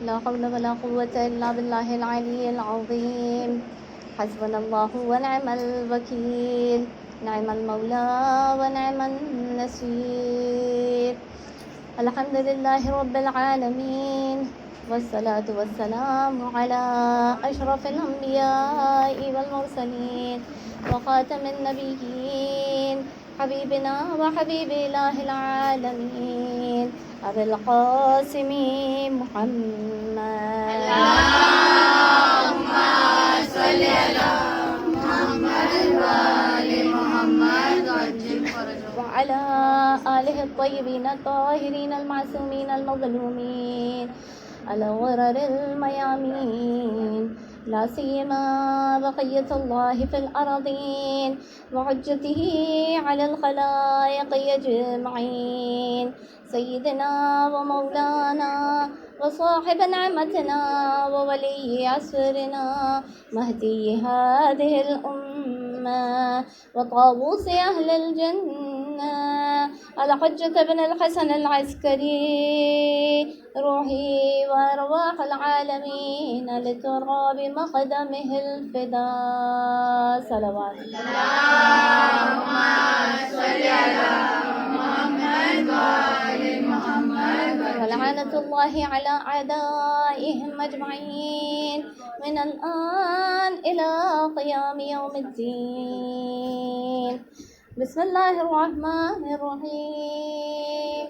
لا حول ولا قوة إلا بالله العلي العظيم. حسبنا الله ونعم الوكيل، نعم المولى ونعم النصير. الحمد لله رب العالمين، والصلاة والسلام على أشرف الأنبياء والمرسلين وخاتم النبيين، حبيبنا وحبيب إله العالمين أبي القاسم محمد. اللهم صل على محمد وآل محمد وعجل فرجهم. وعلى آله الطيبين الطاهرين المعصومين المظلومين الغرر الميامين، لا سيما بقية الله في الأرضين وحجته على الخلائق أجمعين، سيدنا ومولانا وصاحب نعمتنا وولي عصرنا مهدي هذه الأمة وطاووس أهل الجنة الحجة بن الحسن العسكري، روحي وأرواح العالمين لتراب مقدمه الفداء. صلوات اللهم صل على محمد وآل محمد ولعنة الله على أعدائهم أجمعين من الآن إلى قيام يوم الدين. بسم الله الرحمن الرحيم.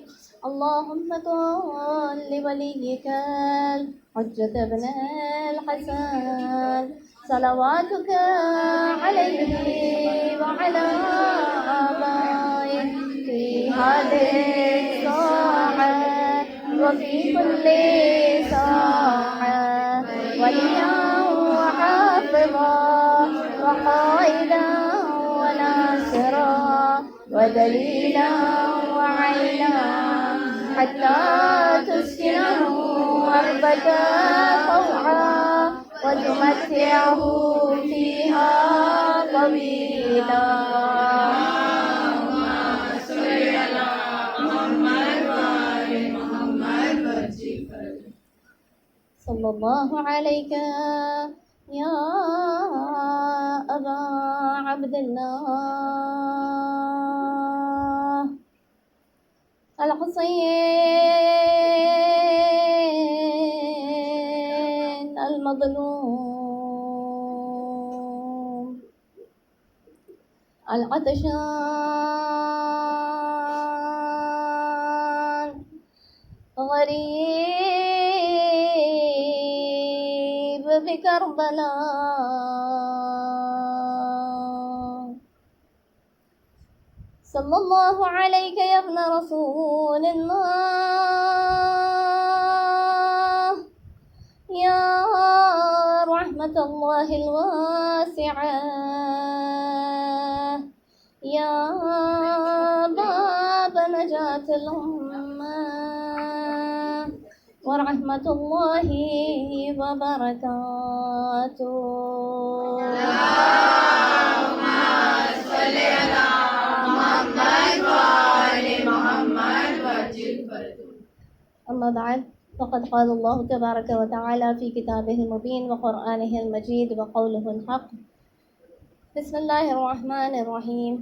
اللهم صل لوليك الحجة بن الحسن صلواتك عليه وعلى آبائه في هذه الساعة وفي كل ساعة، وليا وحافظا وقائدا وناصرا ودليلا وعينا، حتى تسكنه أرضك طوعا وتمتعه فيها طويلا. صلى الله عليك يا أبا عبد الله الحسين المظلوم العطشان غريب بكربلاء. صلى الله عليك يا ابن رسول الله يا رحمة الله الواسعة، يا باب نجاة الأمة ورحمة الله وبركاته. اللهم صل على محمد وآل محمد وعجل فرجهم. أما بعد، فقد قال الله تبارك وتعالى في كتابه المبين وقرآنه المجيد وقوله الحق. بسم الله الرحمن الرحيم.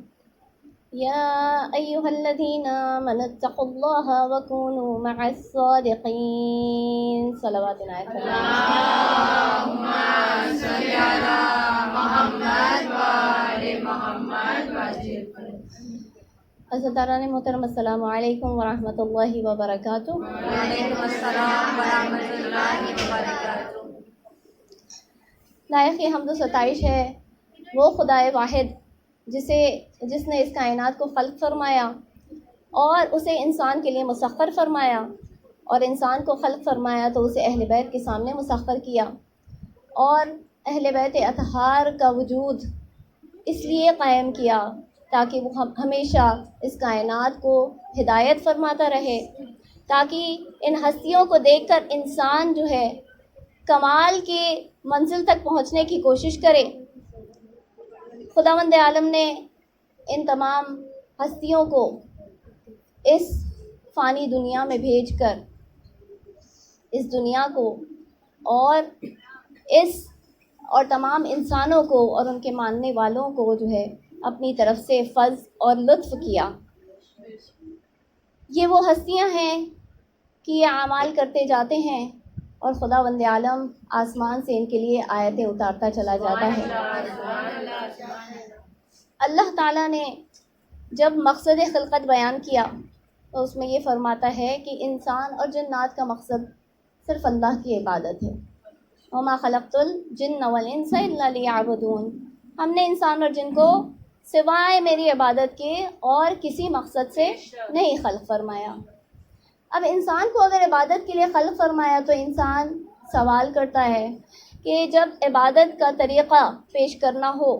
يا أيها الذين آمنوا اتقوا الله وكونوا مع الصادقين. صلواتنا اللهم صل على محمد وآل محمد وعجل فرجهم. حضرتان محترم، السلام علیکم ورحمۃ اللہ وبرکاتہ. وعلیکم السلام ورحمۃ اللہ وبرکاتہ. لائق حمد و ستائش ہے وہ خدائے واحد جس نے اس کائنات کو خلق فرمایا اور اسے انسان کے لیے مسخر فرمایا، اور انسان کو خلق فرمایا تو اسے اہل بیت کے سامنے مسخر کیا، اور اہل بیت اطہار کا وجود اس لیے قائم کیا تاکہ وہ ہمیشہ اس کائنات کو ہدایت فرماتا رہے، تاکہ ان ہستیوں کو دیکھ کر انسان جو ہے کمال کی منزل تک پہنچنے کی کوشش کرے. خداوند عالم نے ان تمام ہستیوں کو اس فانی دنیا میں بھیج کر اس دنیا کو اور تمام انسانوں کو اور ان کے ماننے والوں کو جو ہے اپنی طرف سے فضل اور لطف کیا۔ یہ وہ ہستیاں ہیں کہ یہ اعمال کرتے جاتے ہیں اور خداوند عالم آسمان سے ان کے لیے آیتیں اتارتا چلا جاتا ہے۔ اللہ تعالیٰ نے جب مقصد خلقت بیان کیا تو اس میں یہ فرماتا ہے کہ انسان اور جنات کا مقصد صرف اللہ کی عبادت ہے۔ وما خلقت الجن والانس الا لیعبدون، ہم نے انسان اور جن کو سوائے میری عبادت کے اور کسی مقصد سے نہیں خلق فرمایا۔ اب انسان کو اگر عبادت کے لیے خلق فرمایا تو انسان سوال کرتا ہے کہ جب عبادت کا طریقہ پیش کرنا ہو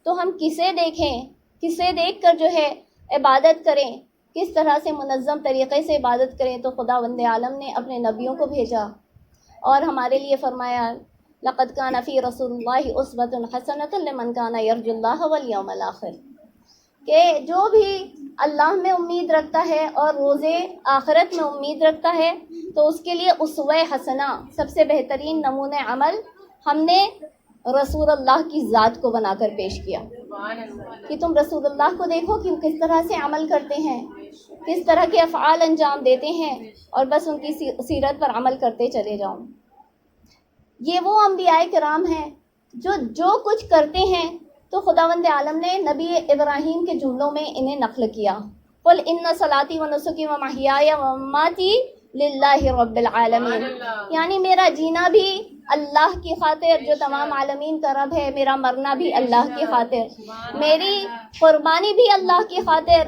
تو ہم کسے دیکھیں، کسے دیکھ کر جو ہے عبادت کریں، کس طرح سے منظم طریقے سے عبادت کریں؟ تو خداوند عالم نے اپنے نبیوں کو بھیجا اور ہمارے لیے فرمایا لقد کان فی رسول اللہ اسوۃ حسنۃ لمن کان یرجو اللہ والیوم الآخر، کہ جو بھی اللہ میں امید رکھتا ہے اور روز آخرت میں امید رکھتا ہے تو اس کے لیے اسوہ حسنہ، سب سے بہترین نمونہ عمل ہم نے رسول اللہ کی ذات کو بنا کر پیش کیا کہ تم رسول اللہ کو دیکھو کہ وہ کس طرح سے عمل کرتے ہیں، کس طرح کے افعال انجام دیتے ہیں، اور بس ان کی سیرت پر عمل کرتے چلے جاؤ۔ یہ وہ انبیاء کرام ہیں جو کچھ کرتے ہیں تو خداوند عالم نے نبی ابراہیم کے جملوں میں انہیں نقل کیا، قل ان صلاتی و نسکی و محیای و مماتی للہ رب العالمین، یعنی میرا جینا بھی اللہ کی خاطر جو تمام عالمین کا رب ہے، میرا مرنا بھی اللہ کی خاطر، میری قربانی بھی اللہ کی خاطر،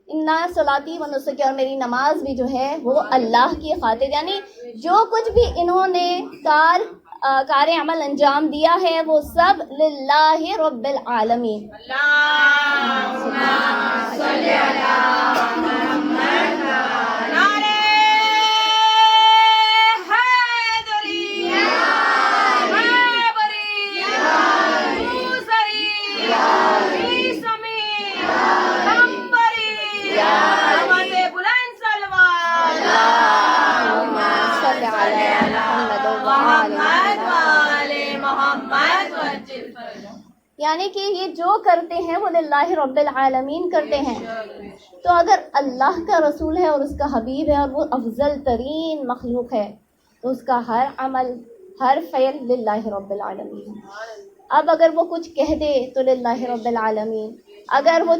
انا صلاتی و نسکی، اور میری نماز بھی جو ہے وہ اللہ کی خاطر، یعنی جو کچھ بھی انہوں نے کار عمل انجام دیا ہے وہ سب للہ رب العالمین۔ اللہم صلی علی محمد۔ نعرہ حیدری، حیبری، موسری، عیسمی، ہمبری، آواز بلند صلوات، اللہم صلی علی محمد محمد وآل محمد وجل فرجہ، یعنی کہ یہ جو کرتے ہیں وہ للہ رب العالمین کرتے ہیں۔ تو اگر اللہ کا رسول ہے اور اس کا حبیب ہے اور وہ افضل ترین مخلوق ہے تو اس کا ہر عمل، ہر فعل للہ رب العالمین۔ اب اگر وہ کچھ کہہ دے تو للہ رب العالمین، اگر وہ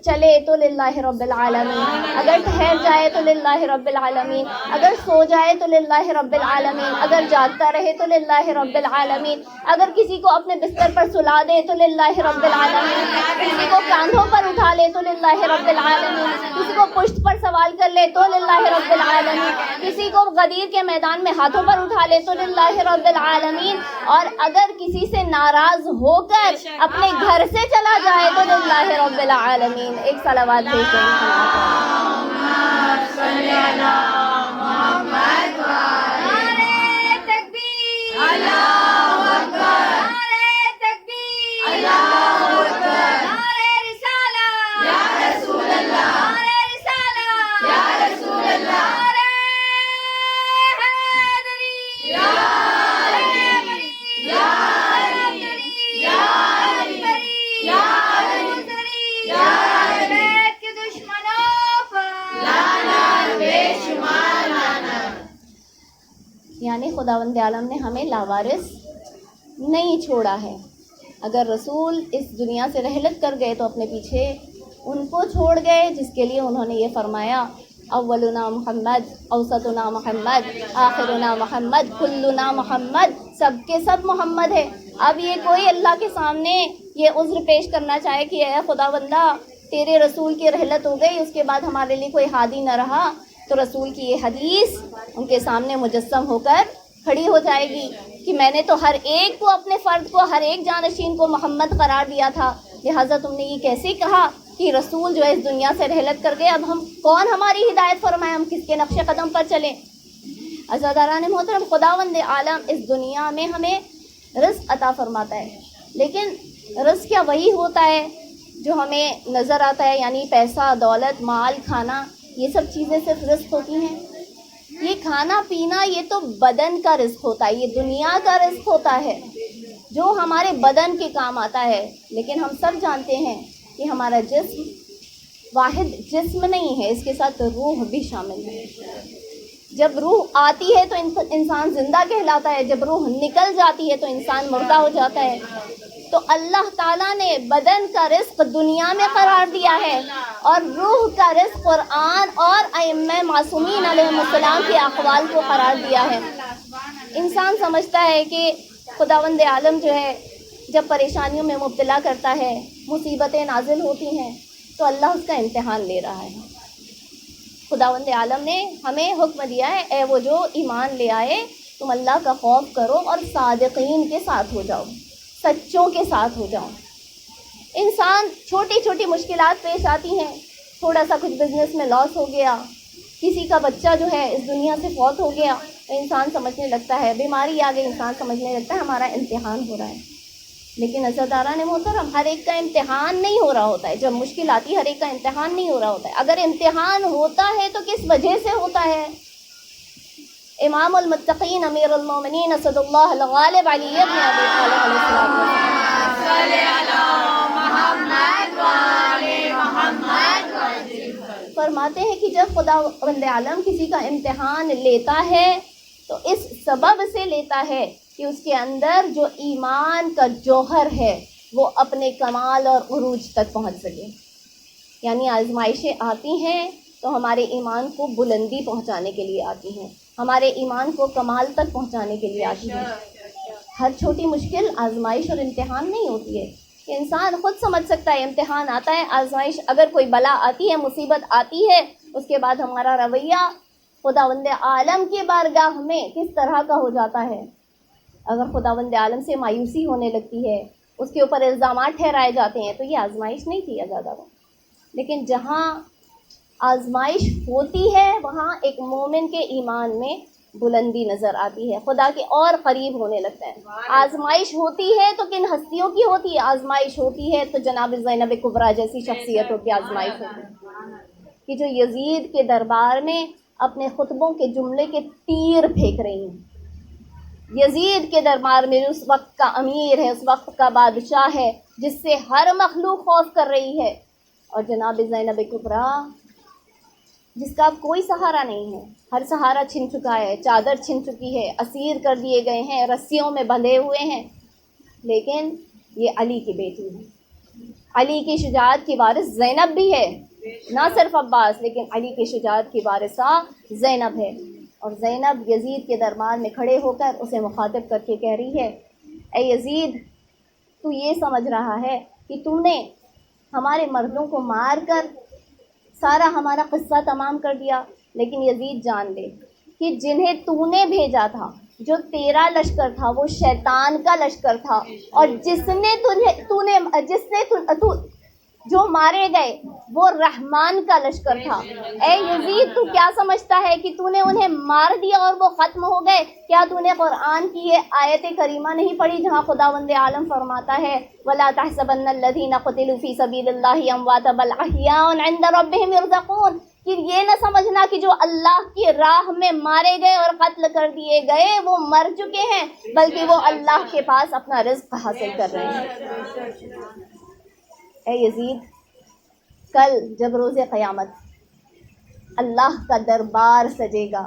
چلے تو للہ رب العالمین، اگر ٹھہر جائے تو للہ رب العالمین، اگر سو جائے تو للہ رب العالمین، اگر جاگتا رہے تو للہ رب العالمین، اگر کسی کو اپنے بستر پر سلا دے تو للہ رب العالمین، کسی کو کاندھوں پر اٹھا لے تو للہ رب العالمین، کسی کو پشت پر سوال کر لے تو للہ رب العالمین، کسی کو غدیر کے میدان میں ہاتھوں پر اٹھا لے تو للہ رب العالمین، اور اگر کسی سے ناراض ہو کر اپنے گھر سے چلا جائے تو للہ رب العالمین۔ ایک صلوات بھیج دیں۔ اللہم صلی علی محمد وآل نعرہ تکبیر، اللہ اکبر، نعرہ تکبیر، اللہ اکبر، نعرہ رسالہ یا رسول اللہ، نعرہ رسالہ یا رسول اللہ، نعرہ حیدری یا حیدری یا حیدری یا حیدری یا حیدری یا بیت کے دشمنوں پر لعنت بے شمار لعنت۔ یعنی خداوند عالم نے ہمیں لاوارث نہیں چھوڑا ہے۔ اگر رسول اس دنیا سے رحلت کر گئے تو اپنے پیچھے ان کو چھوڑ گئے جس کے لیے انہوں نے یہ فرمایا اولنا محمد، اوسطنا محمد، آخرنا محمد، کلنا محمد، سب کے سب محمد ہے۔ اب یہ کوئی اللہ کے سامنے یہ عذر پیش کرنا چاہے کہ اے خداوندہ تیرے رسول کی رحلت ہو گئی، اس کے بعد ہمارے لیے کوئی ہادی نہ رہا، تو رسول کی یہ حدیث ان کے سامنے مجسم ہو کر کھڑی ہو جائے گی کہ میں نے تو ہر ایک کو، اپنے فرد کو، ہر ایک جانشین کو محمد قرار دیا تھا، لہٰذا تم نے یہ کیسے کہا کہ رسول جو ہے اس دنیا سے رحلت کر گئے، اب ہم کون ہماری ہدایت فرمائے، ہم کس کے نقش قدم پر چلیں؟ عزاداران محترم، خداوند عالم اس دنیا میں ہمیں رزق عطا فرماتا ہے، لیکن رزق کیا وہی ہوتا ہے جو ہمیں نظر آتا ہے، یعنی پیسہ، دولت، مال، کھانا، یہ سب چیزیں صرف رزق ہوتی ہیں؟ یہ کھانا پینا یہ تو بدن کا رزق ہوتا ہے، یہ دنیا کا رزق ہوتا ہے جو ہمارے بدن کے کام آتا ہے. لیکن ہم سب جانتے ہیں کہ ہمارا جسم واحد جسم نہیں ہے، اس کے ساتھ روح بھی شامل ہے. جب روح آتی ہے تو انسان زندہ کہلاتا ہے، جب روح نکل جاتی ہے تو انسان مردہ ہو جاتا ہے. تو اللہ تعالیٰ نے بدن کا رزق دنیا میں قرار دیا ہے اور روح کا رزق قرآن اور ائمہ معصومین علیہم السلام کے اقوال کو قرار دیا ہے. انسان سمجھتا ہے کہ خداوند عالم جو ہے جب پریشانیوں میں مبتلا کرتا ہے، مصیبتیں نازل ہوتی ہیں تو اللہ اس کا امتحان لے رہا ہے. خداوند عالم نے ہمیں حکم دیا ہے، اے وہ جو ایمان لے آئے تم اللہ کا خوف کرو اور صادقین کے ساتھ ہو جاؤ، سچوں کے ساتھ ہو جاؤ. انسان چھوٹی چھوٹی مشکلات پیش آتی ہیں، تھوڑا سا کچھ بزنس میں لاس ہو گیا، کسی کا بچہ جو ہے اس دنیا سے فوت ہو گیا تو انسان سمجھنے لگتا ہے، بیماری آ گئی انسان سمجھنے لگتا ہے ہمارا امتحان ہو رہا ہے. لیکن عزیزان محترم، ہر ایک کا امتحان نہیں ہو رہا ہوتا ہے. جب مشکل آتی ہے ہر ایک کا امتحان نہیں ہو رہا ہوتا ہے. اگر امتحان ہوتا ہے تو کس وجہ سے ہوتا ہے؟ امام المتقین امیر المومنین اسد اللہ الغالب علی ابن ابی طالب علیہ السلام فرماتے ہیں کہ جب خداوند عالم کسی کا امتحان لیتا ہے تو اس سبب سے لیتا ہے کہ اس کے اندر جو ایمان کا جوہر ہے وہ اپنے کمال اور عروج تک پہنچ سکے. یعنی آزمائشیں آتی ہیں تو ہمارے ایمان کو بلندی پہنچانے کے لیے آتی ہیں، ہمارے ایمان کو کمال تک پہنچانے کے لیے آتی ہیں. ہر چھوٹی مشکل آزمائش اور امتحان نہیں ہوتی ہے. کہ انسان خود سمجھ سکتا ہے امتحان آتا ہے، آزمائش، اگر کوئی بلا آتی ہے، مصیبت آتی ہے، اس کے بعد ہمارا رویہ خداوند عالم کی بارگاہ میں کس طرح کا ہو جاتا ہے. اگر خداوند عالم سے مایوسی ہونے لگتی ہے، اس کے اوپر الزامات ٹھہرائے جاتے ہیں تو یہ آزمائش نہیں کیا جاتا. لیکن جہاں آزمائش ہوتی ہے وہاں ایک مومن کے ایمان میں بلندی نظر آتی ہے، خدا کے اور قریب ہونے لگتا ہے. آزمائش ہوتی ہے تو کن ہستیوں کی ہوتی ہے؟ آزمائش ہوتی ہے تو جناب زینب کبریٰ جیسی شخصیتوں کی آزمائش ہوتی ہے کہ جو یزید کے دربار میں اپنے خطبوں کے جملے کے تیر پھینک رہی ہیں. یزید کے دربار میں اس وقت کا امیر ہے، اس وقت کا بادشاہ ہے جس سے ہر مخلوق خوف کر رہی ہے، اور جناب زینب کبریٰ جس کا اب کوئی سہارا نہیں ہے، ہر سہارا چھن چکا ہے، چادر چھن چکی ہے، اسیر کر دیے گئے ہیں، رسیوں میں بندھے ہوئے ہیں. لیکن یہ علی کی بیٹی ہے، علی کی شجاعت کی وارث زینب بھی ہے، نہ صرف عباس لیکن علی کی شجاعت کی وارثہ زینب ہے. اور زینب یزید کے دربار میں کھڑے ہو کر اسے مخاطب کر کے کہہ رہی ہے، اے یزید، تو یہ سمجھ رہا ہے کہ تو نے ہمارے مردوں کو مار کر سارا ہمارا قصہ تمام کر دیا، لیکن یزید جان لے کہ جنہیں تو نے بھیجا تھا، جو تیرا لشکر تھا وہ شیطان کا لشکر تھا، اور جو مارے گئے وہ رحمان کا لشکر تھا. اے یزید، تو کیا سمجھتا ہے کہ تو نے انہیں مار دیا اور وہ ختم ہو گئے؟ کیا تو نے قرآن کی یہ آیت کریمہ نہیں پڑھی جہاں خداوند عالم فرماتا ہے وَلَا تَحْسَبَنَّ الَّذِينَ قُتِلُوا فِي سَبِيلِ اللَّهِ أَمْوَاتًا بَلْ أَحْيَاءٌ عِندَ رَبِّهِمْ يُرْزَقُونَ. کہ یہ نہ سمجھنا کہ جو اللہ کی راہ میں مارے گئے اور قتل کر دیے گئے وہ مر چکے ہیں، بلکہ وہ اللہ کے پاس اپنا رزق حاصل کر رہے ہیں. اے یزید، کل جب روز قیامت اللہ کا دربار سجے گا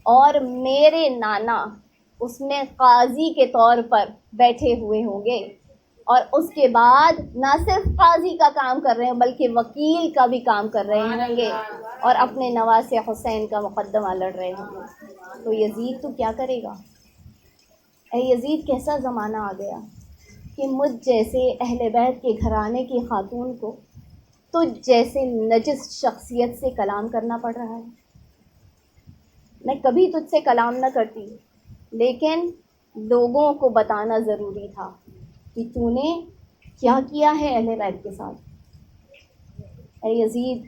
اور میرے نانا اس میں قاضی کے طور پر بیٹھے ہوئے ہوں گے، اور اس کے بعد نہ صرف قاضی کا کام کر رہے ہیں بلکہ وکیل کا بھی کام کر رہے ہوں گے اور اپنے نواسے حسین کا مقدمہ لڑ رہے ہوں گے، تو یزید تو کیا کرے گا؟ اے یزید، کیسا زمانہ آ گیا کہ مجھ جیسے اہل بیت کے گھرانے کی خاتون کو تجھ جیسے نجس شخصیت سے کلام کرنا پڑ رہا ہے. میں کبھی تجھ سے کلام نہ کرتی، لیکن لوگوں کو بتانا ضروری تھا کہ تو نے کیا کیا ہے اہل بیت کے ساتھ. اے یزید،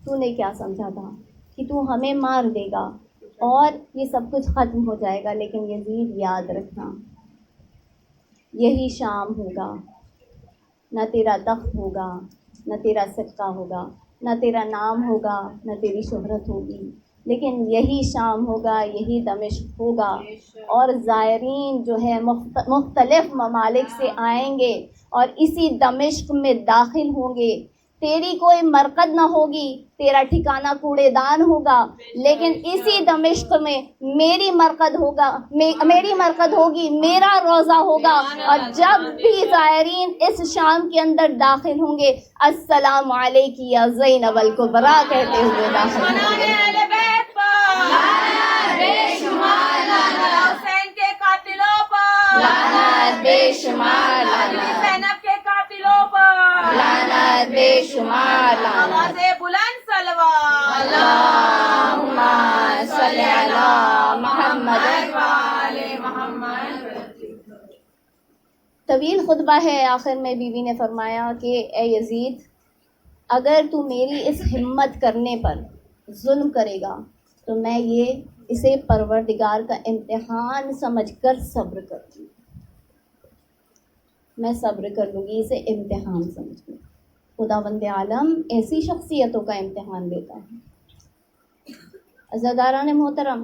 تو نے کیا سمجھا تھا کہ تو ہمیں مار دے گا اور یہ سب کچھ ختم ہو جائے گا؟ لیکن یزید، یاد رکھنا، یہی شام ہوگا، نہ تیرا تخت ہوگا، نہ تیرا صدقہ ہوگا، نہ تیرا نام ہوگا، نہ تیری شہرت ہوگی، لیکن یہی شام ہوگا، یہی دمشق ہوگا، اور زائرین جو ہے مختلف ممالک سے آئیں گے اور اسی دمشق میں داخل ہوں گے. تیری کوئی مرقد نہ ہوگی، تیرا ٹھکانہ کوڑے دان ہوگا، لیکن اسی دمشق میں میری مرقد ہوگا، میری مرقد ہوگی، میرا روضہ ہوگا. اور جب بھی زائرین اس شام کے اندر داخل ہوں گے، السلام علیکی یا زینب الکبریٰ کہتے ہوئے داخل ہوں گے. لعنت بے شمار لعنت، زینب کے قاتلوں پر لعنت بے شمار لعنت. آواز بلند صلوات. اللہم صلی علی محمد. طویل خطبہ ہے. آخر میں بیوی نے فرمایا کہ اے یزید، اگر تو میری اس ہمت کرنے پر ظلم کرے گا تو میں اسے پروردگار کا امتحان سمجھ کر صبر کروں گی. میں صبر کر لوں گی اسے امتحان سمجھ کر. خداوند عالم ایسی شخصیتوں کا امتحان دیتا ہے. عزیزان محترم،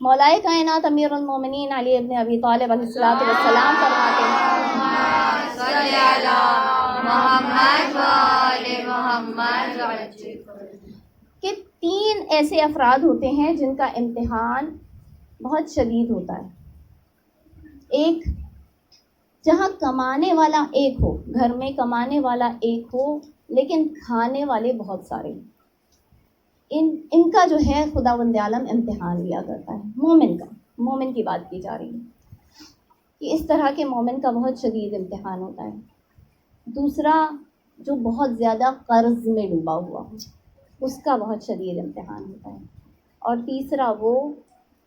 مولائے کائنات امیر المومنین علی ابن ابی طالب علیہ الصلوۃ والسلام فرماتے ہیں کہ 3 ایسے افراد ہوتے ہیں جن کا امتحان بہت شدید ہوتا ہے. ایک، جہاں کمانے والا ایک ہو، گھر میں کمانے والا ایک ہو لیکن کھانے والے بہت سارے. ان کا جو ہے خداوند عالم امتحان لیا کرتا ہے. مومن کی بات کی جا رہی ہے کہ اس طرح کے مومن کا بہت شدید امتحان ہوتا ہے. دوسرا، جو بہت زیادہ قرض میں ڈوبا ہوا ہو، اس کا بہت شدید امتحان ہوتا ہے. اور تیسرا، وہ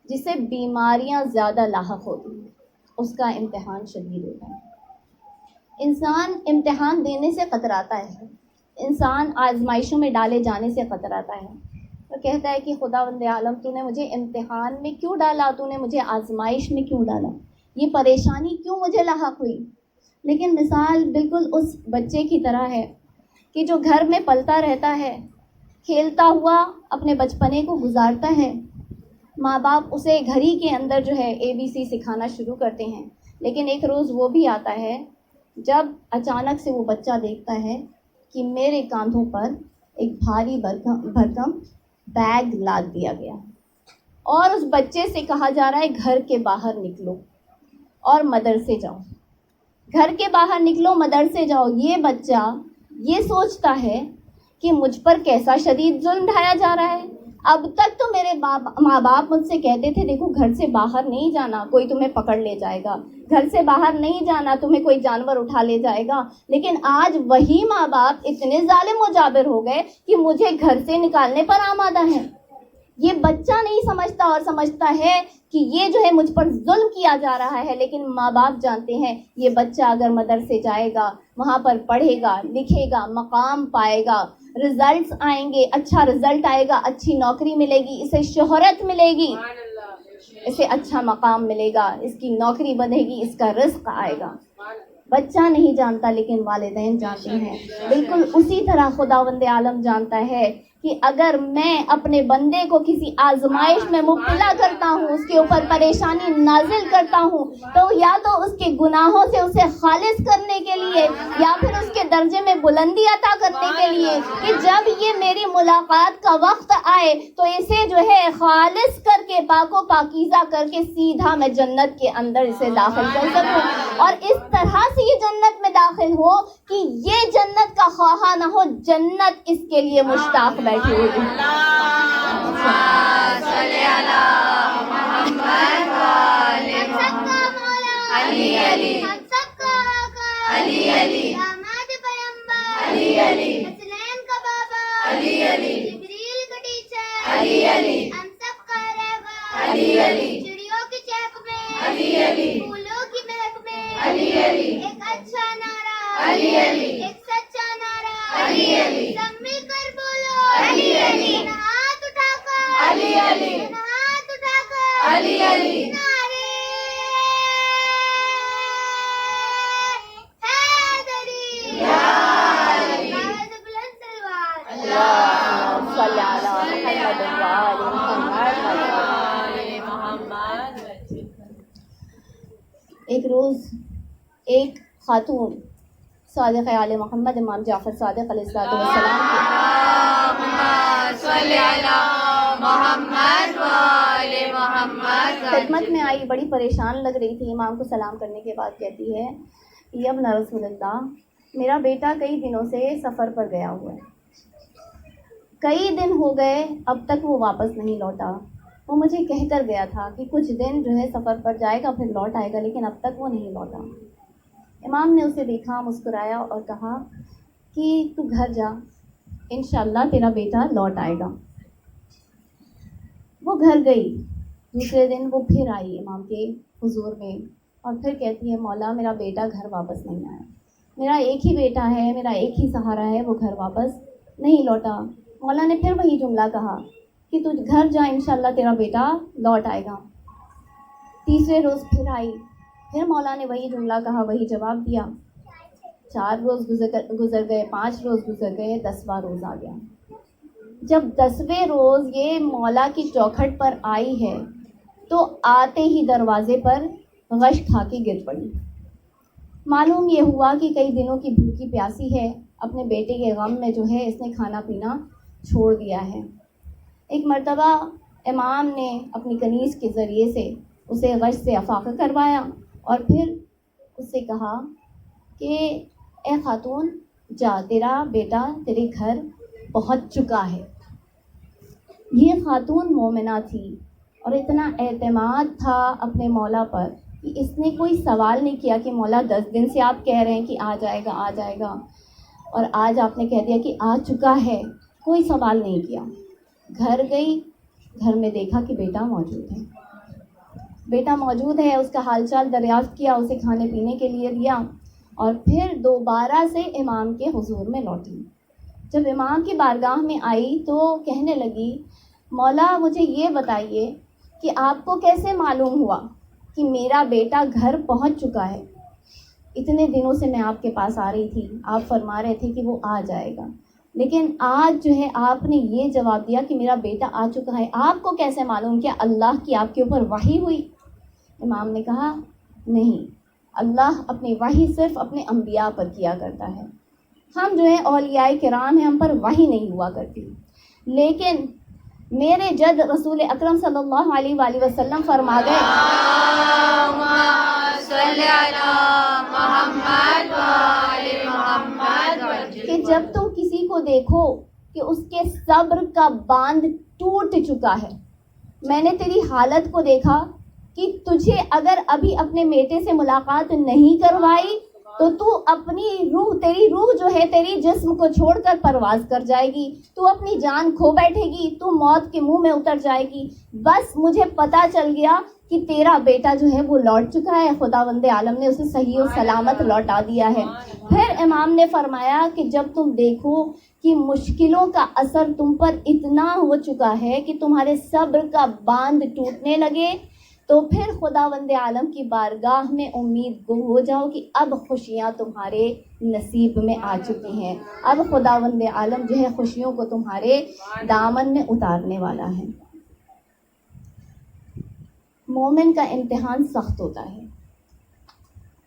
جسے بیماریاں زیادہ لاحق ہوتی ہیں، اس کا امتحان شدید ہوتا ہے. انسان امتحان دینے سے کتراتا ہے، انسان آزمائشوں میں ڈالے جانے سے کتراتا ہے. وہ کہتا ہے کہ خداوند عالم، تو نے مجھے امتحان میں کیوں ڈالا، تو نے مجھے آزمائش میں کیوں ڈالا، یہ پریشانی کیوں مجھے لاحق ہوئی. لیکن مثال بالکل اس بچے کی طرح ہے کہ جو گھر میں پلتا رہتا ہے، کھیلتا ہوا اپنے بچپنے کو گزارتا ہے. ماں باپ اسے گھر ہی کے اندر جو ہے ABC سکھانا شروع کرتے ہیں. لیکن ایک روز وہ بھی آتا ہے جب اچانک سے وہ بچہ دیکھتا ہے کہ میرے کاندھوں پر ایک بھاری بھرکم بیگ لاد دیا گیا اور اس بچے سے کہا جا رہا ہے گھر کے باہر نکلو اور مدرسے جاؤ. گھر کے باہر نکلو، مدرسے جاؤ. یہ بچہ یہ سوچتا ہے کہ مجھ پر کیسا شدید ظلم ڈھایا جا رہا ہے. اب تک تو میرے ماں باپ مجھ سے کہتے تھے دیکھو گھر سے باہر نہیں جانا، کوئی تمہیں پکڑ لے جائے گا، گھر سے باہر نہیں جانا، تمہیں کوئی جانور اٹھا لے جائے گا. لیکن آج وہی ماں باپ اتنے ظالم و جابر ہو گئے کہ مجھے گھر سے نکالنے پر آمادہ ہیں. یہ بچہ نہیں سمجھتا اور سمجھتا ہے کہ یہ جو ہے مجھ پر ظلم کیا جا رہا ہے. لیکن ماں باپ جانتے ہیں یہ بچہ اگر مدرسے جائے گا، وہاں پر پڑھے گا، لکھے گا، مقام پائے گا، رزلٹس آئیں گے، اچھا رزلٹ آئے گا، اچھی نوکری ملے گی، اسے شہرت ملے گی، اسے اچھا مقام ملے گا، اس کی نوکری بنے گی، اس کا رزق آئے گا. بچہ نہیں جانتا لیکن والدین جانتے ہیں. بالکل اسی طرح خداوند عالم جانتا ہے کہ اگر میں اپنے بندے کو کسی آزمائش میں مبتلا کرتا ہوں، اس کے اوپر پریشانی نازل کرتا ہوں، تو یا تو اس کے گناہوں سے اسے خالص کرنے کے لیے یا پھر اس کے درجے میں بلندی عطا کرنے کے لیے کہ جب یہ میری ملاقات کا وقت آئے تو اسے جو ہے خالص کر کے پاک و پاکیزہ کر کے سیدھا میں جنت کے اندر اسے داخل کر سکوں. اور اس طرح سے یہ جنت میں داخل ہو کہ یہ جنت کا خواہاں نہ ہو، جنت اس کے لیے مشتاق بیٹھی ہوئی ہے. چڑیوں کی چہک میں، پھولوں کی مہک میں، ایک اچھا نعرہ، ایک سچا نعرہ، سب مل کر بولو، ہاتھ اٹھا کر، ہاتھ اٹھا کر، نعرے حیدری، آواز بلند تلوار. اللہم صلی علی محمد روز ایک خاتون صادق آل محمد امام جعفر صادق علیہ السلام کی خدمت میں آئی، بڑی پریشان لگ رہی تھی. امام کو سلام کرنے کے بعد کہتی ہے یا ابن رسول اللہ، میرا بیٹا کئی دنوں سے سفر پر گیا ہوا ہے، کئی دن ہو گئے اب تک وہ واپس نہیں لوٹا. وہ مجھے کہہ کر گیا تھا کہ کچھ دن جو ہے سفر پر جائے گا پھر لوٹ آئے گا، لیکن اب تک وہ نہیں لوٹا. امام نے اسے دیکھا، مسکرایا اور کہا کہ تو گھر جا، انشاءاللہ تیرا بیٹا لوٹ آئے گا. وہ گھر گئی. دوسرے دن وہ پھر آئی امام کے حضور میں اور پھر کہتی ہے مولا میرا بیٹا گھر واپس نہیں آیا، میرا ایک ہی بیٹا ہے، میرا ایک ہی سہارا ہے، وہ گھر واپس نہیں لوٹا. مولا نے پھر وہی جملہ کہا کہ تو گھر جا، انشاءاللہ تیرا بیٹا لوٹ آئے گا. تیسرے روز پھر آئی، پھر مولا نے وہی جملہ کہا، وہی جواب دیا. 4 روز گزر گئے، 5 روز گزر گئے، 10واں روز آ گیا. جب 10ویں روز یہ مولا کی چوکھٹ پر آئی ہے تو آتے ہی دروازے پر غش کھا کے گر پڑی. معلوم یہ ہوا کہ کئی دنوں کی بھوکی پیاسی ہے، اپنے بیٹے کے غم میں جو ہے اس نے کھانا پینا چھوڑ دیا ہے. ایک مرتبہ امام نے اپنی کنیز کے ذریعے سے اسے غش سے افاقہ کروایا اور پھر اس سے کہا کہ اے خاتون جا، تیرا بیٹا تیرے گھر پہنچ چکا ہے. یہ خاتون مومنہ تھی اور اتنا اعتماد تھا اپنے مولا پر کہ اس نے کوئی سوال نہیں کیا کہ مولا 10 دن سے آپ کہہ رہے ہیں کہ آ جائے گا آ جائے گا اور آج آپ نے کہہ دیا کہ آ چکا ہے. کوئی سوال نہیں کیا. گھر گئی، گھر میں دیکھا کہ بیٹا موجود ہے. بیٹا موجود ہے، اس کا حال چال دریافت کیا، اسے کھانے پینے کے لیے دیا اور پھر دوبارہ سے امام کے حضور میں لوٹی. جب امام کی بارگاہ میں آئی تو کہنے لگی مولا مجھے یہ بتائیے کہ آپ کو کیسے معلوم ہوا کہ میرا بیٹا گھر پہنچ چکا ہے؟ اتنے دنوں سے میں آپ کے پاس آ رہی تھی، آپ فرما رہے تھے کہ وہ آ جائے گا، لیکن آج جو ہے آپ نے یہ جواب دیا کہ میرا بیٹا آ چکا ہے، آپ کو کیسے معلوم؟ کیا اللہ کی آپ کے اوپر وحی ہوئی؟ امام نے کہا نہیں، اللہ اپنی وحی صرف اپنے انبیاء پر کیا کرتا ہے. ہم جو ہے اولیاء کرام ہیں، ہم پر وحی نہیں ہوا کرتی. لیکن میرے جد رسول اکرم صلی اللہ علیہ وآلہ وسلم فرما گئے کہ جب تم کسی کو دیکھو کہ اس کے صبر کا باندھ ٹوٹ چکا ہے، میں نے تیری حالت کو دیکھا کہ تجھے اگر ابھی اپنے بیٹے سے ملاقات نہیں کروائی تو تو اپنی روح، تیری روح جو ہے تیری جسم کو چھوڑ کر پرواز کر جائے گی، تو اپنی جان کھو بیٹھے گی، تو موت کے منہ میں اتر جائے گی. بس مجھے پتا چل گیا کہ تیرا بیٹا جو ہے وہ لوٹ چکا ہے، خداوند عالم نے اسے صحیح و سلامت لوٹا دیا ہے. پھر امام نے فرمایا کہ جب تم دیکھو کہ مشکلوں کا اثر تم پر اتنا ہو چکا ہے کہ تمہارے صبر کا باندھ ٹوٹنے لگے، تو پھر خداوند عالم کی بارگاہ میں امید گو ہو جاؤ کہ اب خوشیاں تمہارے نصیب میں آ چکی ہیں، اب خداوند عالم جو ہے خوشیوں کو تمہارے دامن میں اتارنے والا ہے. مومن کا امتحان سخت ہوتا ہے،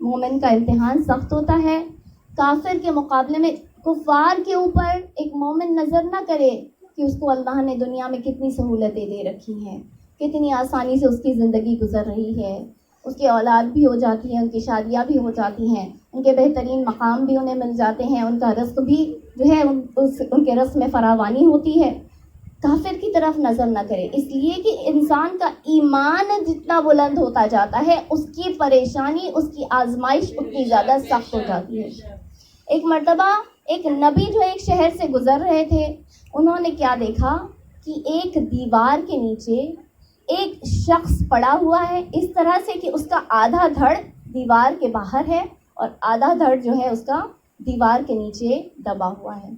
مومن کا امتحان سخت ہوتا ہے. کافر کے مقابلے میں کفار کے اوپر ایک مومن نظر نہ کرے کہ اس کو اللہ نے دنیا میں کتنی سہولتیں دے رکھی ہیں، کتنی آسانی سے اس کی زندگی گزر رہی ہے، اس کی اولاد بھی ہو جاتی ہے، ان کی شادیاں بھی ہو جاتی ہیں، ان کے بہترین مقام بھی انہیں مل جاتے ہیں، ان کا رزق بھی جو ہے ان کے رزق میں فراوانی ہوتی ہے. کافر کی طرف نظر نہ کرے، اس لیے کہ انسان کا ایمان جتنا بلند ہوتا جاتا ہے اس کی پریشانی، اس کی آزمائش اتنی زیادہ سخت ہو جاتی ہے. ایک مرتبہ ایک نبی جو ایک شہر سے گزر رہے تھے، انہوں نے کیا دیکھا کہ ایک دیوار کے نیچے ایک شخص پڑا ہوا ہے، اس طرح سے کہ اس کا آدھا دھڑ دیوار کے باہر ہے اور آدھا دھڑ جو ہے اس کا دیوار کے نیچے دبا ہوا ہے.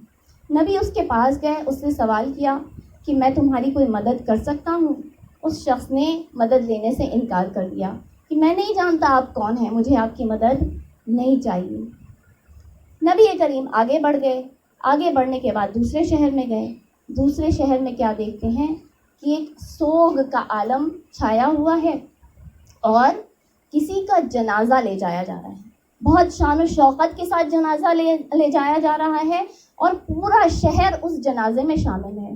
نبی اس کے پاس گئے، اس سے سوال کیا کہ میں تمہاری کوئی مدد کر سکتا ہوں؟ اس شخص نے مدد لینے سے انکار کر دیا کہ میں نہیں جانتا آپ کون ہیں، مجھے آپ کی مدد نہیں چاہیے. نبی کریم آگے بڑھ گئے. آگے بڑھنے کے بعد دوسرے شہر میں گئے. دوسرے شہر میں کیا دیکھتے ہیں کہ ایک سوگ کا عالم چھایا ہوا ہے اور کسی کا جنازہ لے جایا جا رہا ہے، بہت شان و شوقت کے ساتھ جنازہ لے جایا جا رہا ہے، اور پورا شہر اس جنازے میں شامل ہے۔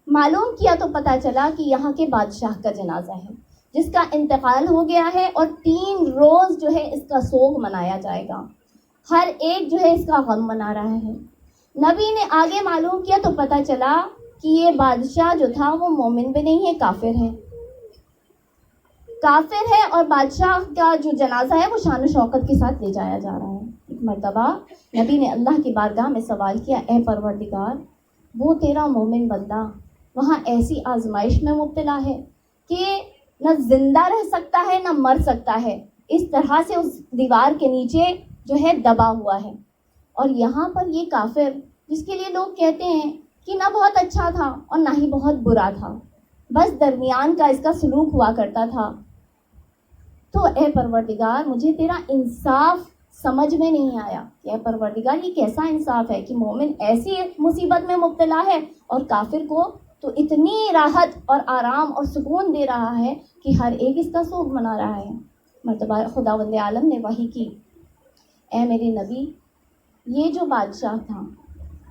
معلوم کیا تو پتہ چلا کہ یہاں کے بادشاہ کا جنازہ ہے جس کا انتقال ہو گیا ہے، اور 3 روز جو ہے اس کا سوگ منایا جائے گا، ہر ایک جو ہے اس کا غم منا رہا ہے۔ نبی نے آگے معلوم کیا تو پتہ چلا کہ یہ بادشاہ جو تھا وہ مومن بھی نہیں ہے، کافر ہے، کافر ہے، اور بادشاہ کا جو جنازہ ہے وہ شان و شوکت کے ساتھ لے جایا جا رہا ہے۔ ایک مرتبہ نبی نے اللہ کی بارگاہ میں سوال کیا، اے پروردگار، وہ تیرا مومن بندہ وہاں ایسی آزمائش میں مبتلا ہے کہ نہ زندہ رہ سکتا ہے نہ مر سکتا ہے، اس طرح سے اس دیوار کے نیچے جو ہے دبا ہوا ہے، اور یہاں پر یہ کافر جس کے لیے لوگ کہتے ہیں کہ نہ بہت اچھا تھا اور نہ ہی بہت برا تھا، بس درمیان کا اس کا سلوک ہوا کرتا تھا، تو اے پروردگار مجھے تیرا انصاف سمجھ میں نہیں آیا کہ اے پروردگار یہ کیسا انصاف ہے کہ مومن ایسی مصیبت میں مبتلا ہے اور کافر کو تو اتنی راحت اور آرام اور سکون دے رہا ہے کہ ہر ایک اس کا سوگ منا رہا ہے۔ مرتبہ خداوند عالم نے وحی کی، اے میرے نبی، یہ جو بادشاہ تھا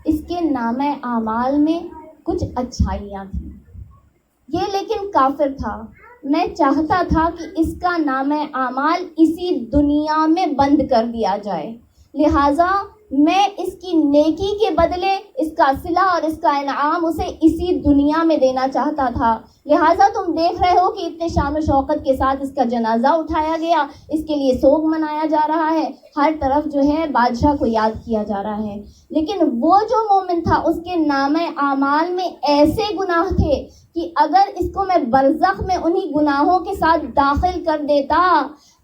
اس کے نامہ اعمال میں کچھ اچھائیاں تھیں، یہ لیکن کافر تھا، میں چاہتا تھا کہ اس کا نامہ اعمال اسی دنیا میں بند کر دیا جائے، لہٰذا میں اس کی نیکی کے بدلے اس کا صلہ اور اس کا انعام اسے اسی دنیا میں دینا چاہتا تھا، لہٰذا تم دیکھ رہے ہو کہ اتنے شان و شوقت کے ساتھ اس کا جنازہ اٹھایا گیا، اس کے لیے سوگ منایا جا رہا ہے، ہر طرف جو ہے بادشاہ کو یاد کیا جا رہا ہے، لیکن وہ جو مومن تھا اس کے نامہ اعمال میں ایسے گناہ تھے کہ اگر اس کو میں برزخ میں انہی گناہوں کے ساتھ داخل کر دیتا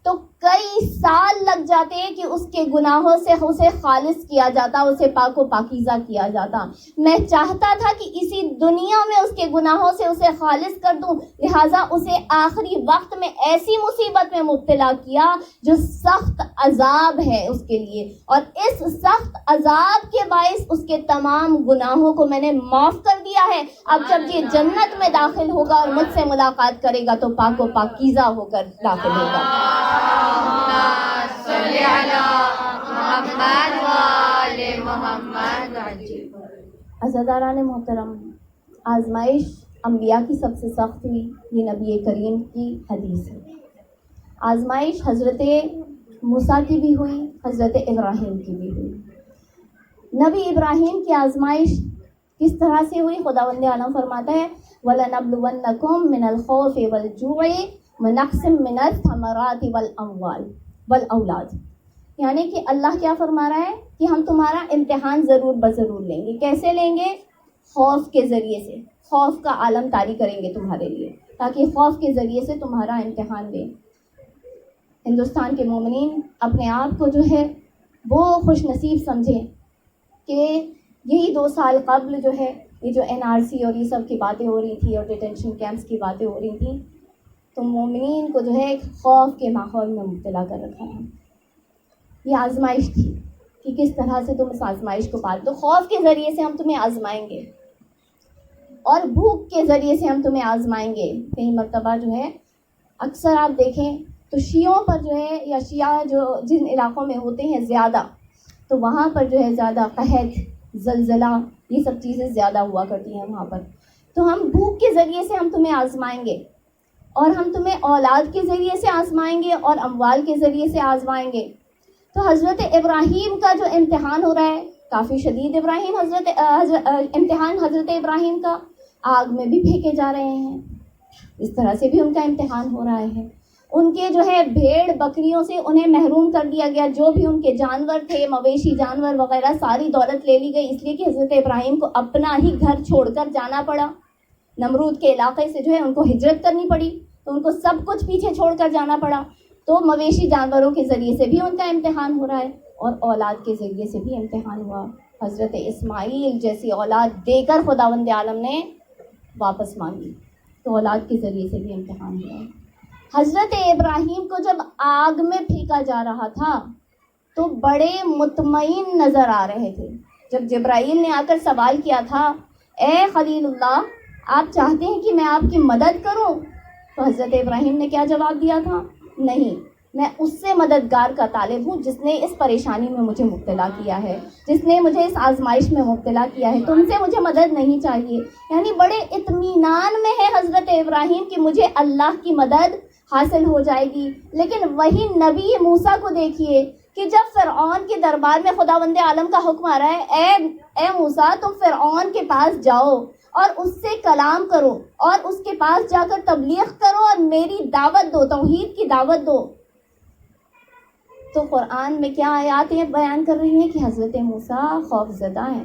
تو کئی سال لگ جاتے کہ اس کے گناہوں سے اسے خالص کیا جاتا، اسے پاک و پاکیزہ کیا جاتا۔ میں چاہتا تھا کہ اسی دنیا میں اس کے گناہوں سے اسے خالص کر دوں، لہٰذا اسے آخری وقت میں ایسی مصیبت میں مبتلا کیا جو سخت عذاب ہے اس کے لیے، اور اس سخت عذاب کے باعث اس کے تمام گناہوں کو میں نے معاف کر دیا ہے۔ اب جب یہ جنت میں داخل ہوگا اور مجھ سے ملاقات کرے گا تو پاک و پاکیزہ ہو کر داخل ہوگا۔ عزاداران محترم، آزمائش انبیاء کی سب سے سخت ہوئی، یہ نبی کریم کی حدیث ہے۔ آزمائش حضرت موسیٰ کی بھی ہوئی، حضرت ابراہیم کی بھی ہوئی۔ نبی ابراہیم کی آزمائش کس طرح سے ہوئی؟ خداوند عالم فرماتا ہے وَلَنَبْلُوَنَّكُم مِّنَ الْخَوْفِ وَالْجُوعِ وَنَقْصٍ مِّنَ الثَّمَرَاتِ وَالْأَمْوَالِ وَالْأَوْلَادِ، یعنی کہ اللہ کیا فرما رہا ہے کہ ہم تمہارا امتحان ضرور بضرور لیں گے۔ کیسے لیں گے؟ خوف کے ذریعے سے، خوف کا عالم طاری کریں گے تمہارے لیے، تاکہ خوف کے ذریعے سے تمہارا امتحان لیں۔ ہندوستان کے مومنین اپنے آپ کو جو ہے وہ خوش نصیب سمجھیں کہ یہی 2 سال قبل جو ہے یہ جو NRC اور یہ سب کی باتیں ہو رہی تھی اور ڈیٹینشن کیمپس کی باتیں ہو رہی تھیں، تو مومنین کو جو ہے ایک خوف کے ماحول میں مبتلا کر رکھا ہے۔ یہ آزمائش تھی کہ کس طرح سے تم اس آزمائش کو پال، تو خوف کے ذریعے سے ہم تمہیں آزمائیں گے اور بھوک کے ذریعے سے ہم تمہیں آزمائیں گے۔ کئی مرتبہ جو ہے اکثر آپ دیکھیں تو شیعوں پر جو ہے، یا شیعہ جو جن علاقوں میں ہوتے ہیں زیادہ، تو وہاں پر جو ہے زیادہ قحط، زلزلہ، یہ سب چیزیں زیادہ ہوا کرتی ہیں وہاں پر۔ تو ہم بھوک کے ذریعے سے ہم تمہیں آزمائیں گے، اور ہم تمہیں اولاد کے ذریعے سے آزمائیں گے اور اموال کے ذریعے سے آزمائیں گے۔ تو حضرت ابراہیم کا جو امتحان ہو رہا ہے کافی شدید، امتحان حضرت ابراہیم کا آگ میں بھی پھینکے جا رہے ہیں، اس طرح سے بھی ان کا امتحان ہو رہا ہے۔ ان کے جو ہے بھیڑ بکریوں سے انہیں محروم کر دیا گیا، جو بھی ان کے جانور تھے، مویشی جانور وغیرہ، ساری دولت لے لی گئی، اس لیے کہ حضرت ابراہیم کو اپنا ہی گھر چھوڑ کر جانا پڑا، نمرود کے علاقے سے جو ہے ان کو ہجرت کرنی پڑی، تو ان کو سب کچھ پیچھے چھوڑ کر جانا پڑا۔ تو مویشی جانوروں کے ذریعے سے بھی ان کا امتحان ہو رہا ہے، اور اولاد کے ذریعے سے بھی امتحان ہوا۔ حضرت اسماعیل جیسی اولاد دے کر خداوند عالم نے واپس مانگی، تو اولاد کے ذریعے سے بھی امتحان ہوا۔ حضرت ابراہیم کو جب آگ میں پھینکا جا رہا تھا تو بڑے مطمئن نظر آ رہے تھے۔ جب جبرائیل نے آ کر سوال کیا تھا، اے خلیل اللہ، آپ چاہتے ہیں کہ میں آپ کی مدد کروں؟ تو حضرت ابراہیم نے کیا جواب دیا تھا؟ نہیں، میں اس سے مددگار کا طالب ہوں جس نے اس پریشانی میں مجھے مبتلا کیا ہے، جس نے مجھے اس آزمائش میں مبتلا کیا ہے، تم سے مجھے مدد نہیں چاہیے. یعنی بڑے اطمینان میں ہے حضرت ابراہیم کہ مجھے اللہ کی مدد حاصل ہو جائے گی. لیکن وہی نبی موسیٰ کو دیکھیے کہ جب فرعون کے دربار میں خداوند عالم کا حکم آ رہا ہے، اے موسیٰ تم فرعون کے پاس جاؤ اور اس سے کلام کرو اور اس کے پاس جا کر تبلیغ کرو اور میری دعوت دو، توحید کی دعوت دو. تو قرآن میں کیا آیات یہ بیان کر رہی ہیں کہ حضرت موسیٰ خوف زدہ ہیں،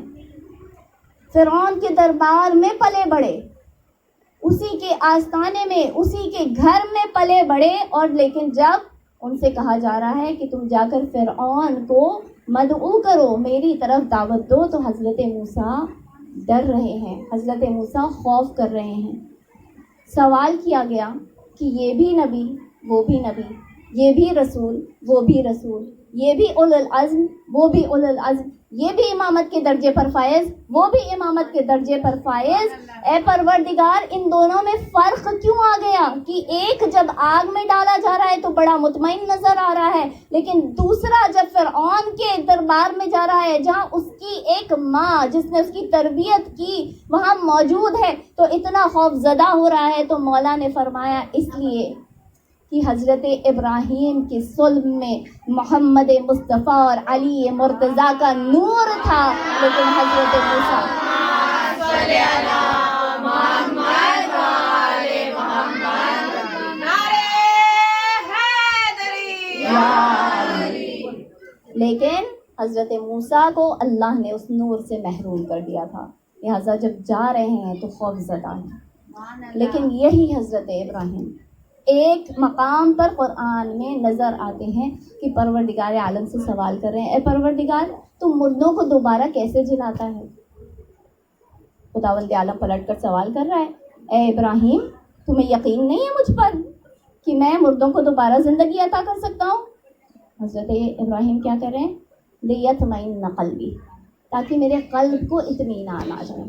فرعون کے دربار میں پلے بڑھے، اسی کے آستانے میں، اسی کے گھر میں پلے بڑھے، اور لیکن جب ان سے کہا جا رہا ہے کہ تم جا کر فرعون کو مدعو کرو، میری طرف دعوت دو، تو حضرت موسیٰ ڈر رہے ہیں، حضرت موسیٰ خوف کر رہے ہیں. سوال کیا گیا کہ یہ بھی نبی وہ بھی نبی، یہ بھی رسول وہ بھی رسول، یہ بھی اولو العزم وہ بھی اولو العزم، یہ بھی امامت کے درجے پر فائز وہ بھی امامت کے درجے پر فائز. اے پروردگار ان دونوں میں فرق کیوں آ گیا کہ ایک جب آگ میں ڈالا جا رہا ہے تو بڑا مطمئن نظر آ رہا ہے، لیکن دوسرا جب فرعون کے دربار میں جا رہا ہے جہاں اس کی ایک ماں جس نے اس کی تربیت کی وہاں موجود ہے تو اتنا خوف زدہ ہو رہا ہے. تو مولا نے فرمایا اس لیے کہ حضرت ابراہیم کے صلب میں محمد مصطفیٰ اور علی مرتضیٰ کا نور تھا، لیکن حضرت موسیٰ لیکن حضرت موسیٰ کو اللہ نے اس نور سے محروم کر دیا تھا، لہٰذا جب جا رہے ہیں تو خوف زدہ ہیں. لیکن یہی حضرت ابراہیم ایک مقام پر قرآن میں نظر آتے ہیں کہ پروردگار عالم سے سوال کر رہے ہیں، اے پروردگار تم مردوں کو دوبارہ کیسے جلاتا ہے؟ خداوند عالم پلٹ کر سوال کر رہا ہے، اے ابراہیم تمہیں یقین نہیں ہے مجھ پر کہ میں مردوں کو دوبارہ زندگی عطا کر سکتا ہوں؟ حضرت ابراہیم کیا کر رہے ہیں؟ لیطمئن قلبی، تاکہ میرے قلب کو اطمینان آ جائے.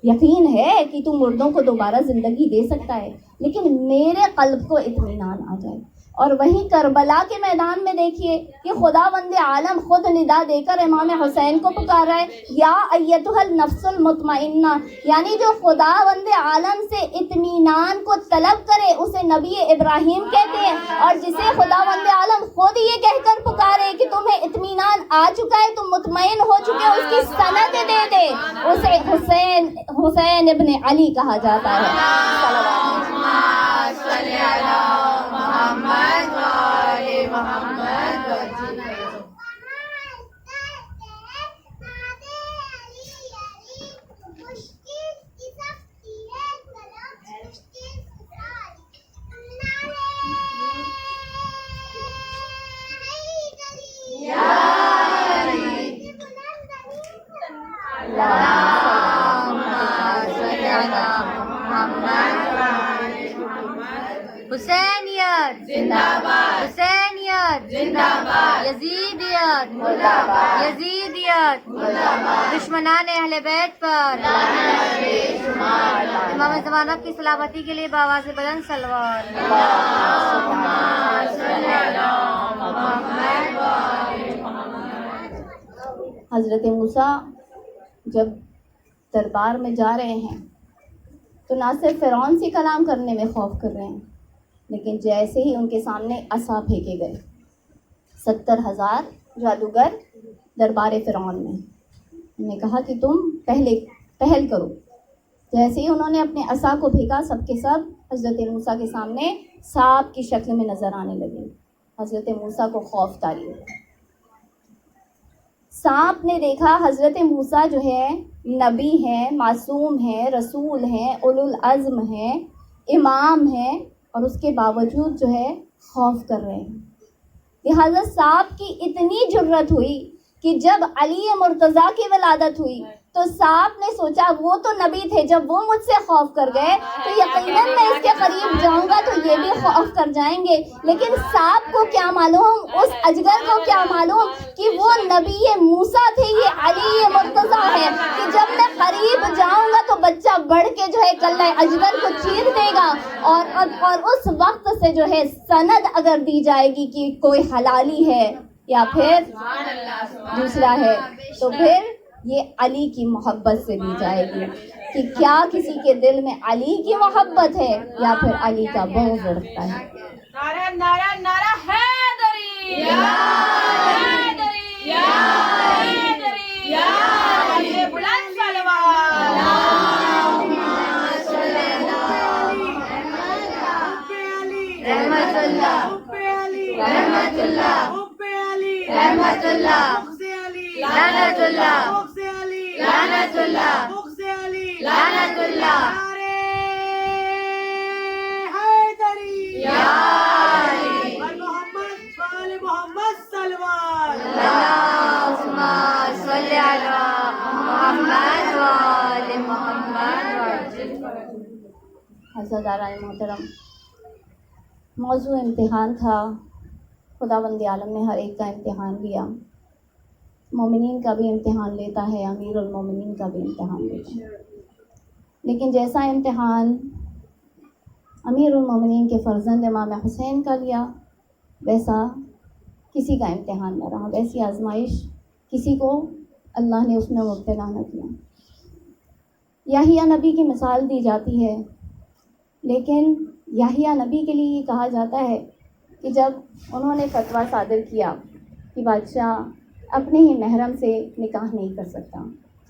یقین ہے کہ تم مردوں کو دوبارہ زندگی دے سکتا ہے، لیکن میرے قلب کو اطمینان آ جائے. اور وہیں کربلا کے میدان میں دیکھیے کہ خداوند عالم خود ندا دے کر امام حسین کو پکار رہا ہے، یا ایتھا النفس المطمئنہ، یعنی جو خداوند عالم سے اطمینان کو طلب کرے اسے نبی ابراہیم کہتے ہیں، اور جسے خداوند عالم خود یہ کہہ کر پکارے کہ تمہیں اطمینان آ چکا ہے، تم مطمئن ہو چکے ہو، اس کی سند دے دے، اسے حسین ابن علی کہا جاتا ہے. حسینیت زندہ باد، حسینیت زندہ باد، یزیدیت مردہ باد، یزیدیت مردہ باد، دشمنان اہل بیت پر امام زمانہ کی سلامتی کے لیے بآواز بلند صلوات. حضرت موسیٰ جب دربار میں جا رہے ہیں تو نہ صرف فرعون سے کلام کرنے میں خوف کر رہے ہیں، لیکن جیسے ہی ان کے سامنے عصا پھینکے گئے 70,000 جادوگر دربار فرعون میں، انہوں نے کہا کہ تم پہل کرو. جیسے ہی انہوں نے اپنے عصا کو پھینکا سب کے سب حضرت موسیٰ کے سامنے سانپ کی شکل میں نظر آنے لگے. حضرت موسیٰ کو خوف طاری ہوا. سانپ نے دیکھا حضرت موسیٰ جو ہے نبی ہیں، معصوم ہیں، رسول ہیں، اولو العزم ہیں، امام ہیں، اور اس کے باوجود جو ہے خوف کر رہے ہیں. لہٰذا سانپ کی اتنی جرت ہوئی کہ جب علی مرتضیٰ کی ولادت ہوئی تو سانپ نے سوچا وہ تو نبی تھے، جب وہ مجھ سے خوف کر گئے تو یقیناً میں اس کے قریب جاؤں گا تو یہ بھی خوف کر جائیں گے. لیکن سانپ کو کیا معلوم، اس اجگر کو کیا معلوم کہ وہ نبی موسیٰ تھے، یہ علی مرتضیٰ ہے، کہ جب میں قریب جاؤں گا تو بچہ بڑھ کے جو ہے کلہ اجگر کو چیر دے گا، اور اس وقت سے جو ہے سند اگر دی جائے گی کہ کوئی حلالی ہے یا پھر دوسرا ہے، تو پھر یہ علی کی محبت سے دی جائے گی کہ کیا کسی کے دل میں علی کی محبت ہے یا پھر علی کا بغض رکھتا ہے۔ نعرہ نعرہ نعرہ حیدری، یا حیدری، یا حیدری، یا علی بلند صلوات، رحمت اللہ، رحمت اللہ، رحمت اللہ، لعنت اللہ، لعنت اللہ، لعنت اللہ، یا علی، اللہم صلی علی محمد و آل محمد۔ حضرات محترم، موضوع امتحان تھا۔ خداوند عالم نے ہر ایک کا امتحان لیا، مومنین کا بھی امتحان لیتا ہے، امیر المومنین کا بھی امتحان لیتا ہے، لیکن جیسا امتحان امیر المومنین کے فرزند امام حسین کا لیا ویسا کسی کا امتحان نہ رہا، ویسی آزمائش کسی کو اللہ نے اس میں مبتلا نہ کیا۔ یحییٰ نبی کی مثال دی جاتی ہے، لیکن یحییٰ نبی کے لیے یہ کہا جاتا ہے کہ جب انہوں نے فتویٰ صادر کیا کہ بادشاہ اپنے ہی محرم سے نکاح نہیں کر سکتا،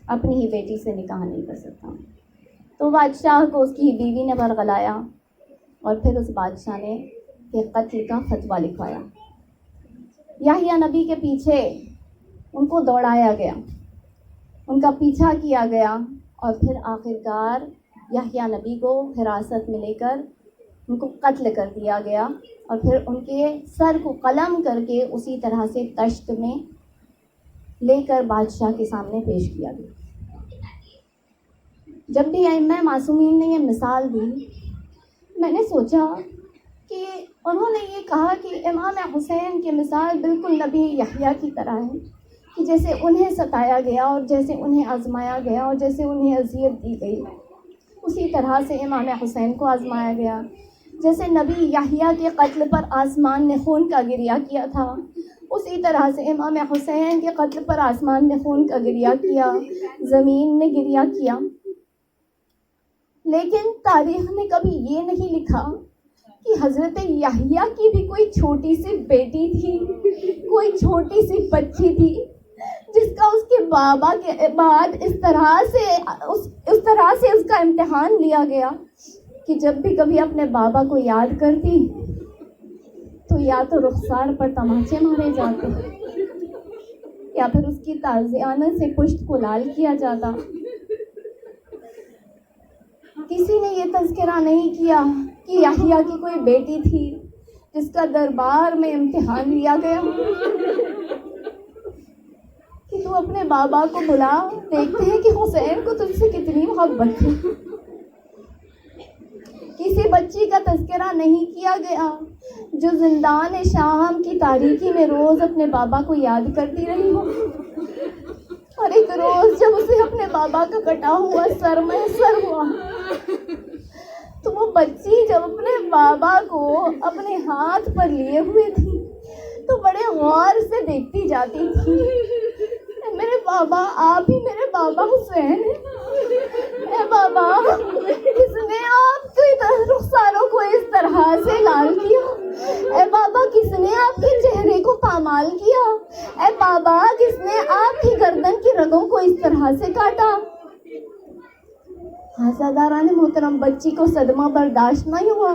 اپنی ہی بیٹی سے نکاح نہیں کر سکتا، تو بادشاہ کو اس کی بیوی نے برگلایا اور پھر اس بادشاہ نے کہ قتل کا فتویٰ لکھوایا۔ یحییٰ نبی کے پیچھے ان کو دوڑایا گیا، ان کا پیچھا کیا گیا، اور پھر آخرکار یحییٰ نبی کو حراست میں لے کر ان کو قتل کر دیا گیا، اور پھر ان کے سر کو قلم کر کے اسی طرح سے تشت میں لے کر بادشاہ کے سامنے پیش کیا گیا۔ جب بھی ائمہ معصومین نے یہ مثال دی، میں نے سوچا کہ انہوں نے یہ کہا کہ امام حسین کی مثال بالکل نبی یحییٰ کی طرح ہے کہ جیسے انہیں ستایا گیا اور جیسے انہیں آزمایا گیا اور جیسے انہیں اذیت دی گئی، اسی طرح سے امام حسین کو آزمایا گیا۔ جیسے نبی یحییٰ کے قتل پر آسمان نے خون کا گریہ کیا تھا، اسی طرح سے امام حسین کے قتل پر آسمان نے خون کا گریہ کیا، زمین نے گریہ کیا۔ لیکن تاریخ نے کبھی یہ نہیں لکھا کہ حضرت یحییٰ کی بھی کوئی چھوٹی سی بیٹی تھی، کوئی چھوٹی سی بچی تھی جس کا اس کے بابا کے بعد اس طرح سے اس کا امتحان لیا گیا کہ جب بھی کبھی اپنے بابا کو یاد کرتی تو یا تو رخسار پر تماچے مارے جاتے یا پھر اس کی تازیانہ سے پشت کو لال کیا جاتا۔ کسی نے یہ تذکرہ نہیں کیا کہ یحییٰ کی کوئی بیٹی تھی جس کا دربار میں امتحان لیا گیا کہ تو اپنے بابا کو بلا، دیکھتے ہیں کہ حسین کو تجھ سے کتنی محبت تھی۔ کسی بچی کا تذکرہ نہیں کیا گیا جو زندان شام کی تاریکی میں روز اپنے بابا کو یاد کرتی رہی ہو، اور ایک روز جب اسے اپنے بابا کا کٹا ہوا سر میسر ہوا تو وہ بچی جب اپنے بابا کو اپنے ہاتھ پر لیے ہوئے تھی تو بڑے غور سے دیکھتی جاتی تھی، میرے بابا، آپ ہی میرے بابا حسین ہیں، اے بابا کس نے آپ کے رخساروں کو اس طرح سے لال کیا؟ اے بابا کس نے آپ کے چہرے کو پامال کیا؟ اے بابا کس نے آپ کی گردن کی رگوں کو اس طرح سے کاٹا؟ حضرات محترم، بچی کو صدمہ برداشت نہیں ہوا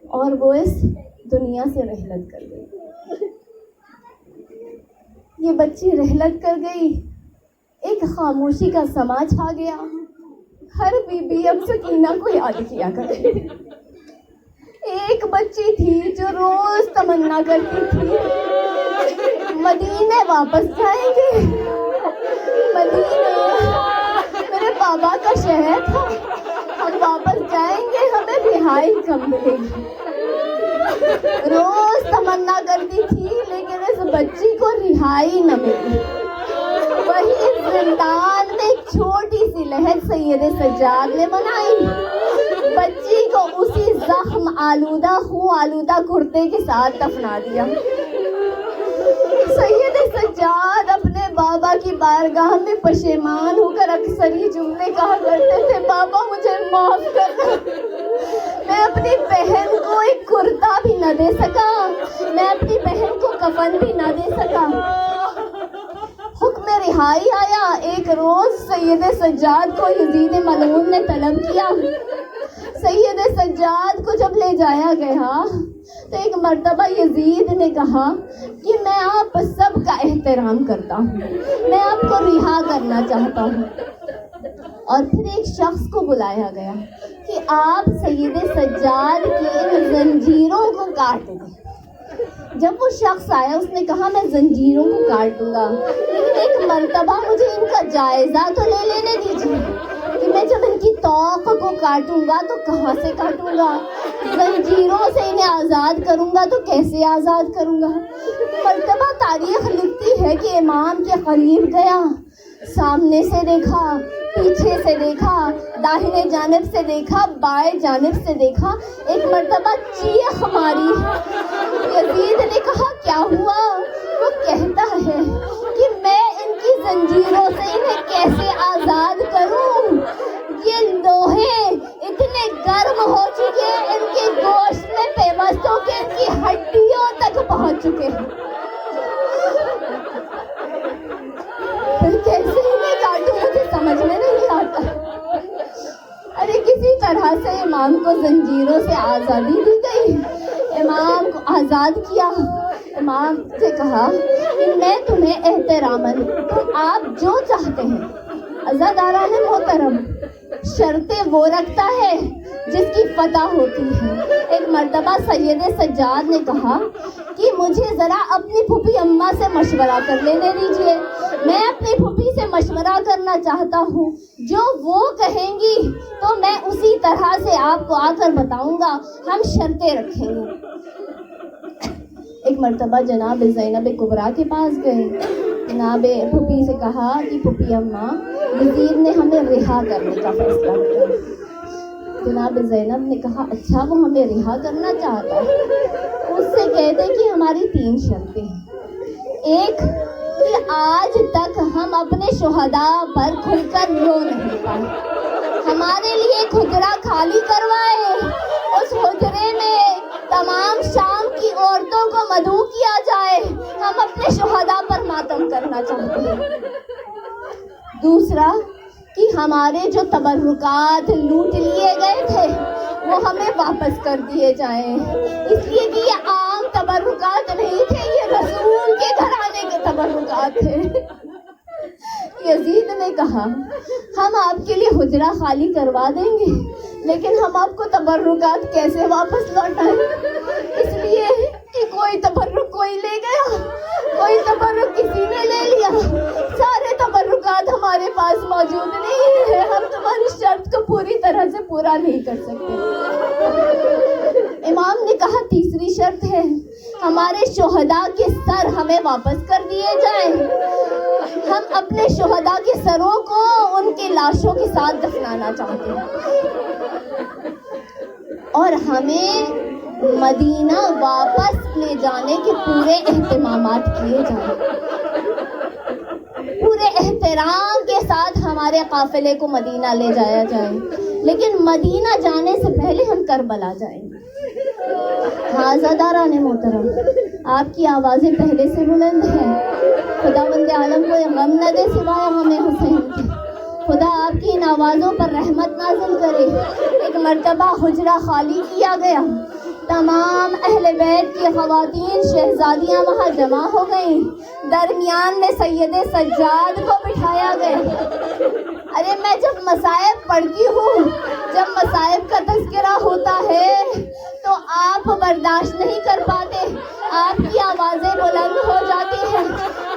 اور وہ اس دنیا سے رحلت کر گئی۔ یہ بچی رحلت کر گئی، ایک خاموشی کا سما چھا گیا۔ ہر بی بی اب سکینہ کو یاد کیا کرے۔ ایک بچی تھی جو روز تمنا کرتی تھی مدینے واپس جائیں گے، مدینے میرے بابا کا شہر تھا، ہم واپس جائیں گے، ہمیں رہائی کب ملے گی۔ روز تمنا کرتی تھی لیکن اس بچی کو رہائی نہ ملی، وہی زندان میں ایک چھوٹی سی لہر سید سجاد نے بنائی، بچی کو اسی زخم آلودہ خون آلودہ کرتے کے ساتھ دفنا دیا۔ سید سجاد اپنے بابا کی بارگاہ میں پشیمان ہو کر اکثر یہ جملے کہا کرتے تھے، بابا مجھے معاف کرنا، میں اپنی بہن کو ایک کرتا بھی نہ دے سکا، میں اپنی بہن کو کفن بھی نہ دے سکا۔ حکم رہائی آیا۔ ایک روز سید سجاد کو یزید ملعون نے طلب کیا۔ سید سجاد کو جب لے جایا گیا تو ایک مرتبہ یزید نے کہا کہ میں آپ سب کا احترام کرتا ہوں، میں آپ کو رہا کرنا چاہتا ہوں۔ اور پھر ایک شخص کو بلایا گیا کہ آپ سید سجاد کی ان زنجیروں کو کاٹ دیں۔ جب وہ شخص آیا اس نے کہا میں زنجیروں کو کاٹ دوں گا، لیکن ایک مرتبہ مجھے ان کا جائزہ تو لے لینے دیجیے کہ میں جب ان کی توق کو کاٹوں گا تو کہاں سے کاٹوں گا، زنجیروں سے انہیں آزاد کروں گا تو کیسے آزاد کروں گا۔ مرتبہ تاریخ لکھتی ہے کہ امام کے قریب گیا، سامنے سے دیکھا، پیچھے سے دیکھا، داہنے جانب سے دیکھا، بائیں جانب سے دیکھا، ایک مرتبہ چیخ ماری۔ یزید نے کہا کیا ہوا؟ وہ کہتا ہے کہ میں ان کی زنجیروں سے انہیں کیسے آزاد کروں، یہ لوہے اتنے گرم ہو چکے، ان کے گوشت میں پیوست ہو کے ان کی ہڈیوں تک پہنچ چکے ہیں، پھر کیسے انہیں کاٹوں مجھے سمجھ میں نہیں آتا۔ ارے کسی طرح سے امام کو زنجیروں سے آزادی دی گئی، امام کو آزاد کیا۔ امام سے کہا کہ میں تمہیں احتراماً آپ جو چاہتے ہیں، عزاداران محترم شرطیں وہ رکھتا ہے جس کی فتح ہوتی ہے۔ ایک مرتبہ سید سجاد نے کہا کہ مجھے ذرا اپنی پھوپھی اماں سے مشورہ کر لینے دیجیے، میں اپنی پھوپھی سے مشورہ کرنا چاہتا ہوں، جو وہ کہیں گی تو میں اسی طرح سے آپ کو آ کر بتاؤں گا، ہم شرطیں رکھیں گے۔ ایک مرتبہ جناب زینب کبریٰ کے پاس گئے، جناب پھوپھی سے کہا کہ پھوپھی اماں یزید نے ہمیں رہا کرنے کا فیصلہ کیا۔ جناب زینب نے کہا اچھا وہ ہمیں رہا کرنا چاہتا ہے، اس سے کہتے کہ ہماری 3 شرطیں ہیں۔ ایک کہ آج تک ہم اپنے شہداء پر کھل کر رو نہیں پائے، ہمارے لیے ایک حجرہ خالی کروائے، اس حجرے میں تمام شام کی عورتوں کو مدعو کیا جائے، ہم اپنے شہداء پر ماتم کرنا چاہتے ہیں۔ دوسرا کہ ہمارے جو تبرکات لوٹ لیے گئے تھے وہ ہمیں واپس کر دیے جائیں، اس لیے کہ یہ عام تبرکات نہیں تھے، یہ رسول کے گھرانے کے تبرکات تھے۔ یزید نے کہا ہم آپ کے لیے حجرہ خالی کروا دیں گے، لیکن ہم آپ کو تبرکات کیسے واپس لوٹائیں؟ اس لیے کہ کوئی تبرک کوئی لے گیا، کوئی تبرک کسی نے لے لیا، سارے تبرکات ہمارے پاس موجود نہیں ہے، ہم تمہاری شرط کو پوری طرح سے پورا نہیں کر سکتے۔ امام نے کہا تیسری شرط ہے ہمارے شہداء کے سر ہمیں واپس کر دیے جائیں، ہم اپنے شہداء کے سروں کو ان کی لاشوں کے ساتھ دفنانا چاہتے ہیں، اور ہمیں مدینہ واپس لے جانے کے پورے اہتمامات کیے جائیں، پورے احترام کے ساتھ ہمارے قافلے کو مدینہ لے جایا جائے، لیکن مدینہ جانے سے پہلے ہم کربلا جائیں گے۔ عزاداران محترم آپ کی آوازیں پہلے سے بلند ہیں، خداوند عالم کو غم نہ دے سوائے غم حسین کے، خدا آپ کی ان آوازوں پر رحمت نازل کرے۔ ایک مرتبہ حجرہ خالی کیا گیا، تمام اہل بیت کی خواتین شہزادیاں وہاں جمع ہو گئیں، درمیان میں سید سجاد کو بٹھایا گیا۔ ارے میں جب مصائب پڑھتی ہوں، جب مصائب کا تذکرہ ہوتا ہے تو آپ برداشت نہیں کر پاتے، آپ کی آوازیں بلند ہو جاتی ہیں،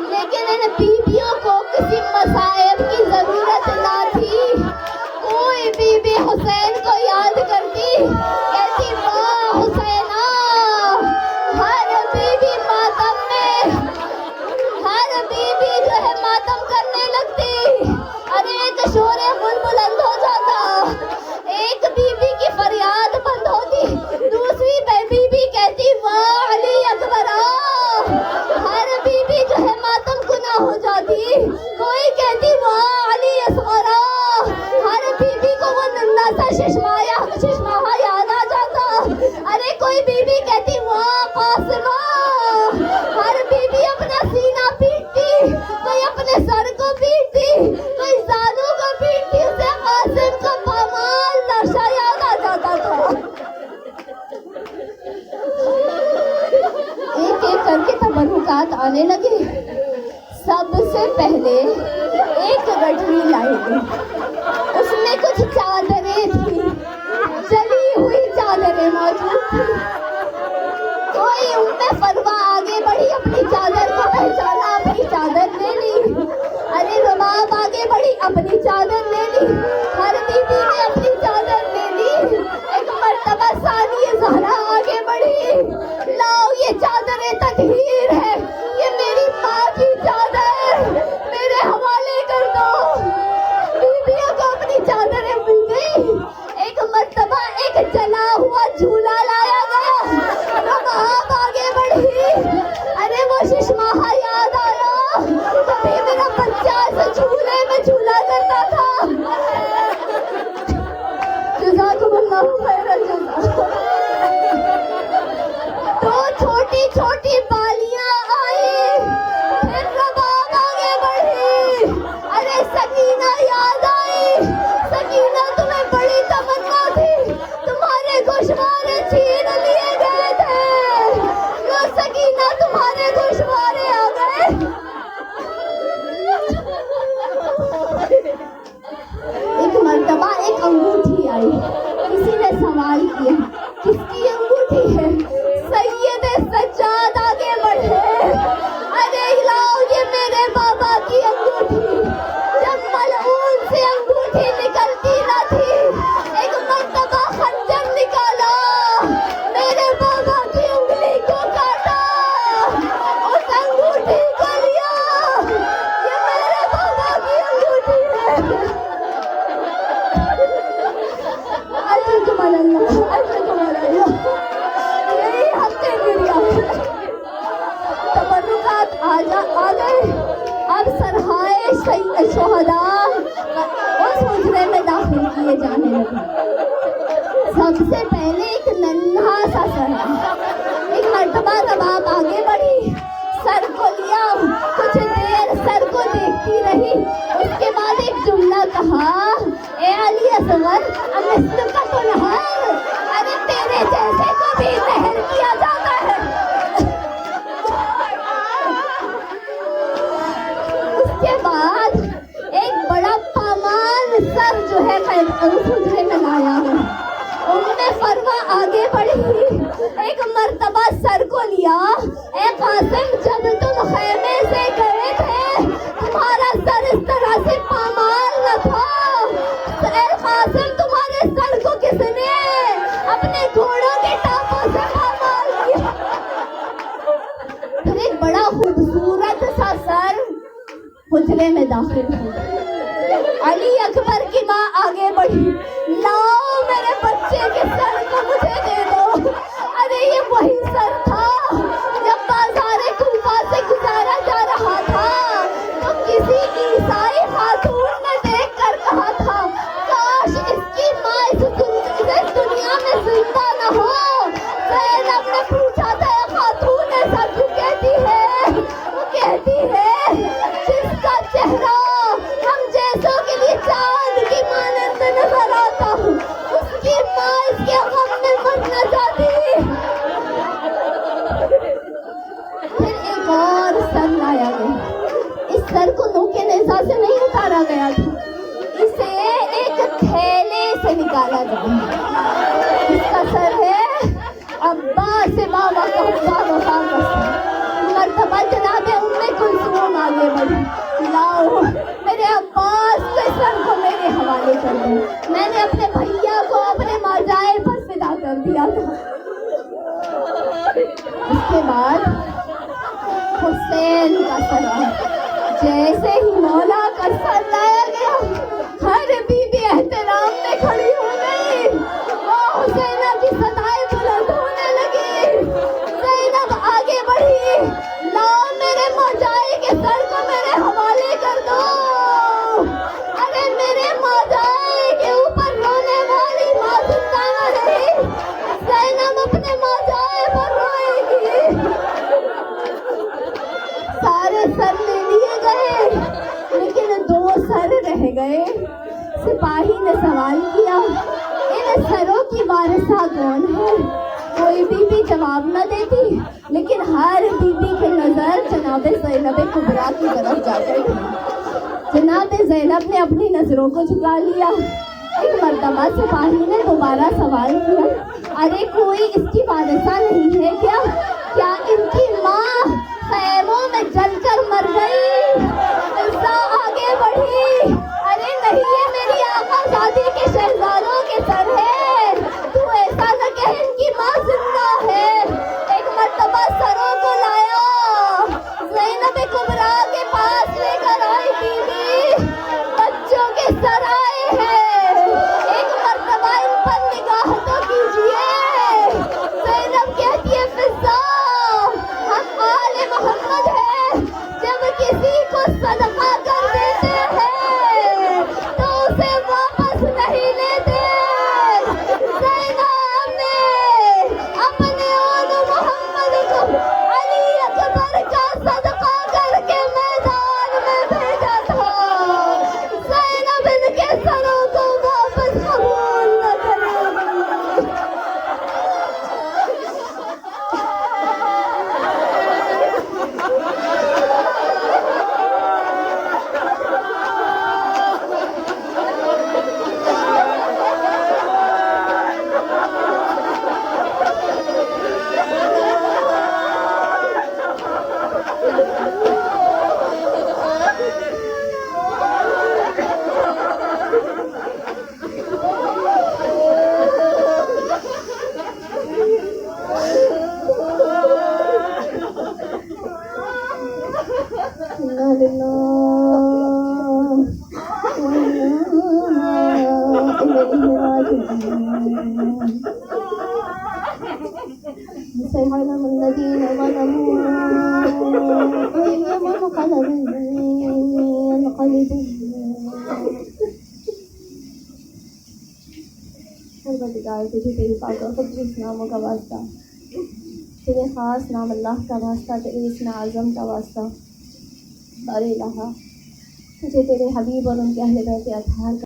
لیکن ان بیویوں کو کسی مصائب کی ضرورت نہ تھی۔ کوئی بی بی حسین کو یاد کرتی، کہتی واہ حسینہ، ہر بی بی ماتم میں، ہر بی بی جو ہے ماتم کرنے لگتی۔ ارے ایک سے پہلے ایک گٹھری لائی گئی، اس میں کچھ چادریں تھیں، جلی ہوئی چادریں موجود تھیں۔ کوئی فروا آگے بڑھی، اپنی چادر کو پہچانا، اپنی چادر لے لی۔ ارے رباب آگے بڑھی، اپنی چادر لے لی۔ ہر بیوی نے اپنی چادر لے لی۔ ایک مرتبہ ثانیہ زہرا آگے بڑھی، لاؤ یہ چادر تطہیر ہے، یہ میری ماں کی چادر، میرے حوالے کر دو۔ بیویوں کو اپنی چادریں مل گئی۔ ایک مرتبہ ایک جلا ہوا جھولا لایا گیا، رباب آگے بڑھی، ارے وہ ششماہا یاد آیا، کبھی میرا بچہ اس جھولے میں جھولا کرتا تھا۔ جزاکم اللہ خیر الجزا۔ دو چھوٹی چھوٹی بالیاں آئی، پھر رباب آگے بڑھی، ارے سکینہ یاد آئی، سکینہ تمہیں بڑی تمنا تھی، تمہارے گوشوارے چھین لیے گئے تھے، لو سکینہ تمہارے گوشوارے آ گئے۔ ایک مرتبہ ایک انگوٹھی آئی، کسی نے سوال کیا کس کی انگوٹھی ہے؟ سید سجاد آگے بڑھے، ارے لاؤ یہ میرے بابا کی انگوٹھی، جب ملعون سے انگوٹھی نکلتی نہ تھی، ایک مرتبہ خنجر نکالا، میرے بابا کی انگلی کو کاٹا، اس انگوٹھی کو لیا، یہ میرے بابا کی انگوٹھی ہے۔ اجرکم اللہ، اجرکم اللہ۔ یہی ہفتے گریا تبرکات آ گئے۔ اب سرہائے شہداء اس حجرے میں داخل کیے جانے لگے۔ سب سے پہلے ایک ننھا سا سرا، ایک مرتبہ رباب آگے بڑھی، سر کو لیا، کچھ دیر سر کو دیکھتی رہی، اس کے بعد ایک جملہ کہا، اے علی اصغر امثل کا تو نہر، ارے تیرے جیسے کو بھی نہر کیا جاتا ہے۔ اس کے بعد ایک بڑا پامان سر جو ہے حجرے میں لایا ہے، فروا آگے بڑھی، ایک مرتبہ سر کو لیا، اے قاسم جب تم خیمے سے گئے تھے تمہارا سر اس طرح سے پامال نہ تھا، اے قاسم تمہارے سر کو کس نے اپنے گھوڑوں کے ٹانپوں سے پامال کیا؟ پھر ایک بڑا خوبصورت سا سر حجرے میں داخل ہوا۔ علی اکبر کی ماں آگے بڑھی، لاؤ میرے بچے کے سر کو مجھے دے دو۔ ارے یہ وہی سر تھا جب بازار کوفہ سے گزارا جا رہا تھا تو کسی عیسائی خاتون نے دیکھ کر کہا تھا، کاش اس کی ماں اس دنیا میں زندہ نہ ہو۔ زینب نے پوچھا تھا، خاتون ایسا کیوں کہتی ہے؟ وہ کہتی ہے جس کا چہرہ ہم جیسوں کے لیے چاند کی مانند نظر آتا ہوں، اس کی ماں اس کے غم میں مرنا چاہتی۔ پھر ایک اور سر لایا گیا، اس سر کو نوکے نیزہ سے نہیں اتارا گیا تھا، اسے ایک تھیلے سے نکالا گیا۔ اس کا سر ہے عباس بابا کا وفا کا سر۔ مرتبہ جناب ام کلثوم آگے بڑھی، لاؤ میرے عباس کے سر کو میرے حوالے کر دو، میں نے اپنے بھیا کو اپنے ماجائے پر فدا کر دیا تھا۔ اس کے بعد حسین کا سر آیا، جیسے ہی مولا کا سر لایا گیا ہر بیوی احترام میں کھڑی ہو گئی، وہ حسینہ کی صدائیں بلند ہونے لگی۔ زینب آگے بڑھی، لاؤ میرے ماجائے کے سر کو میرے حوالے کر دو۔ ارے میرے ماجائے کے اوپر رونے والی ماں زندہ نہ رہی، زینب اپنے ماجائے پر روئے گی۔ سارے سر لے لیے گئے لیکن دو سر رہ گئے۔ سپاہی نے سوال کیا، ان سروں کی وارثہ کون ہے؟ کوئی بیوی جواب نہ دیتی، لیکن ہر بیوی کی نظر جناب زینب کبریٰ کی طرف جا کر تھی۔ جناب زینب نے اپنی نظروں کو جھکا لیا۔ ایک مرتبہ سپاہی نے دوبارہ سوال کیا، ارے کوئی اس کی وارثہ نہیں ہے کیا؟ کیا ان کی ماں خیموں میں جل کر مر گئی؟ قصہ آگے بڑھی، ارے نہیں یہ میری آقا زادی کے شہزادوں کے سر ہے، تو ایسا نہ کہ ان کی ماں زندہ ہے۔ ایک مرتبہ سروں کو لایا، زینب کبریٰ کے پاس لے کر آئی بیوی، بچوں کے سر آئے ہیں، ایک مرتبہ ان پر نگاہ تو کیجیے۔ زینب کہتی ہے فضہ، ہم آل محمد ہیں، جب کسی کو صدقہ کر دیتے ہیں تو اسے واپس نہیں لیتے۔ زینب نے اپنے آل محمد کو علی اکبر کا صدقہ کر کے میدان میں بھیجا تھا۔ زینب ان کے سروں کو واپس قبول نہ کرے گی۔ سيعلم الذين ظلموا أي منقلب ينقلبون۔ پروردگار تجھے تیری پاک اور قدوس ناموں کا واسطہ، تیرے خاص نام اللہ کا واسطہ، تیرے اسم اعظم کا واسطہ، بار الہ تجھے تیرے حبیب اور ان کے اہل بیت اطہار کا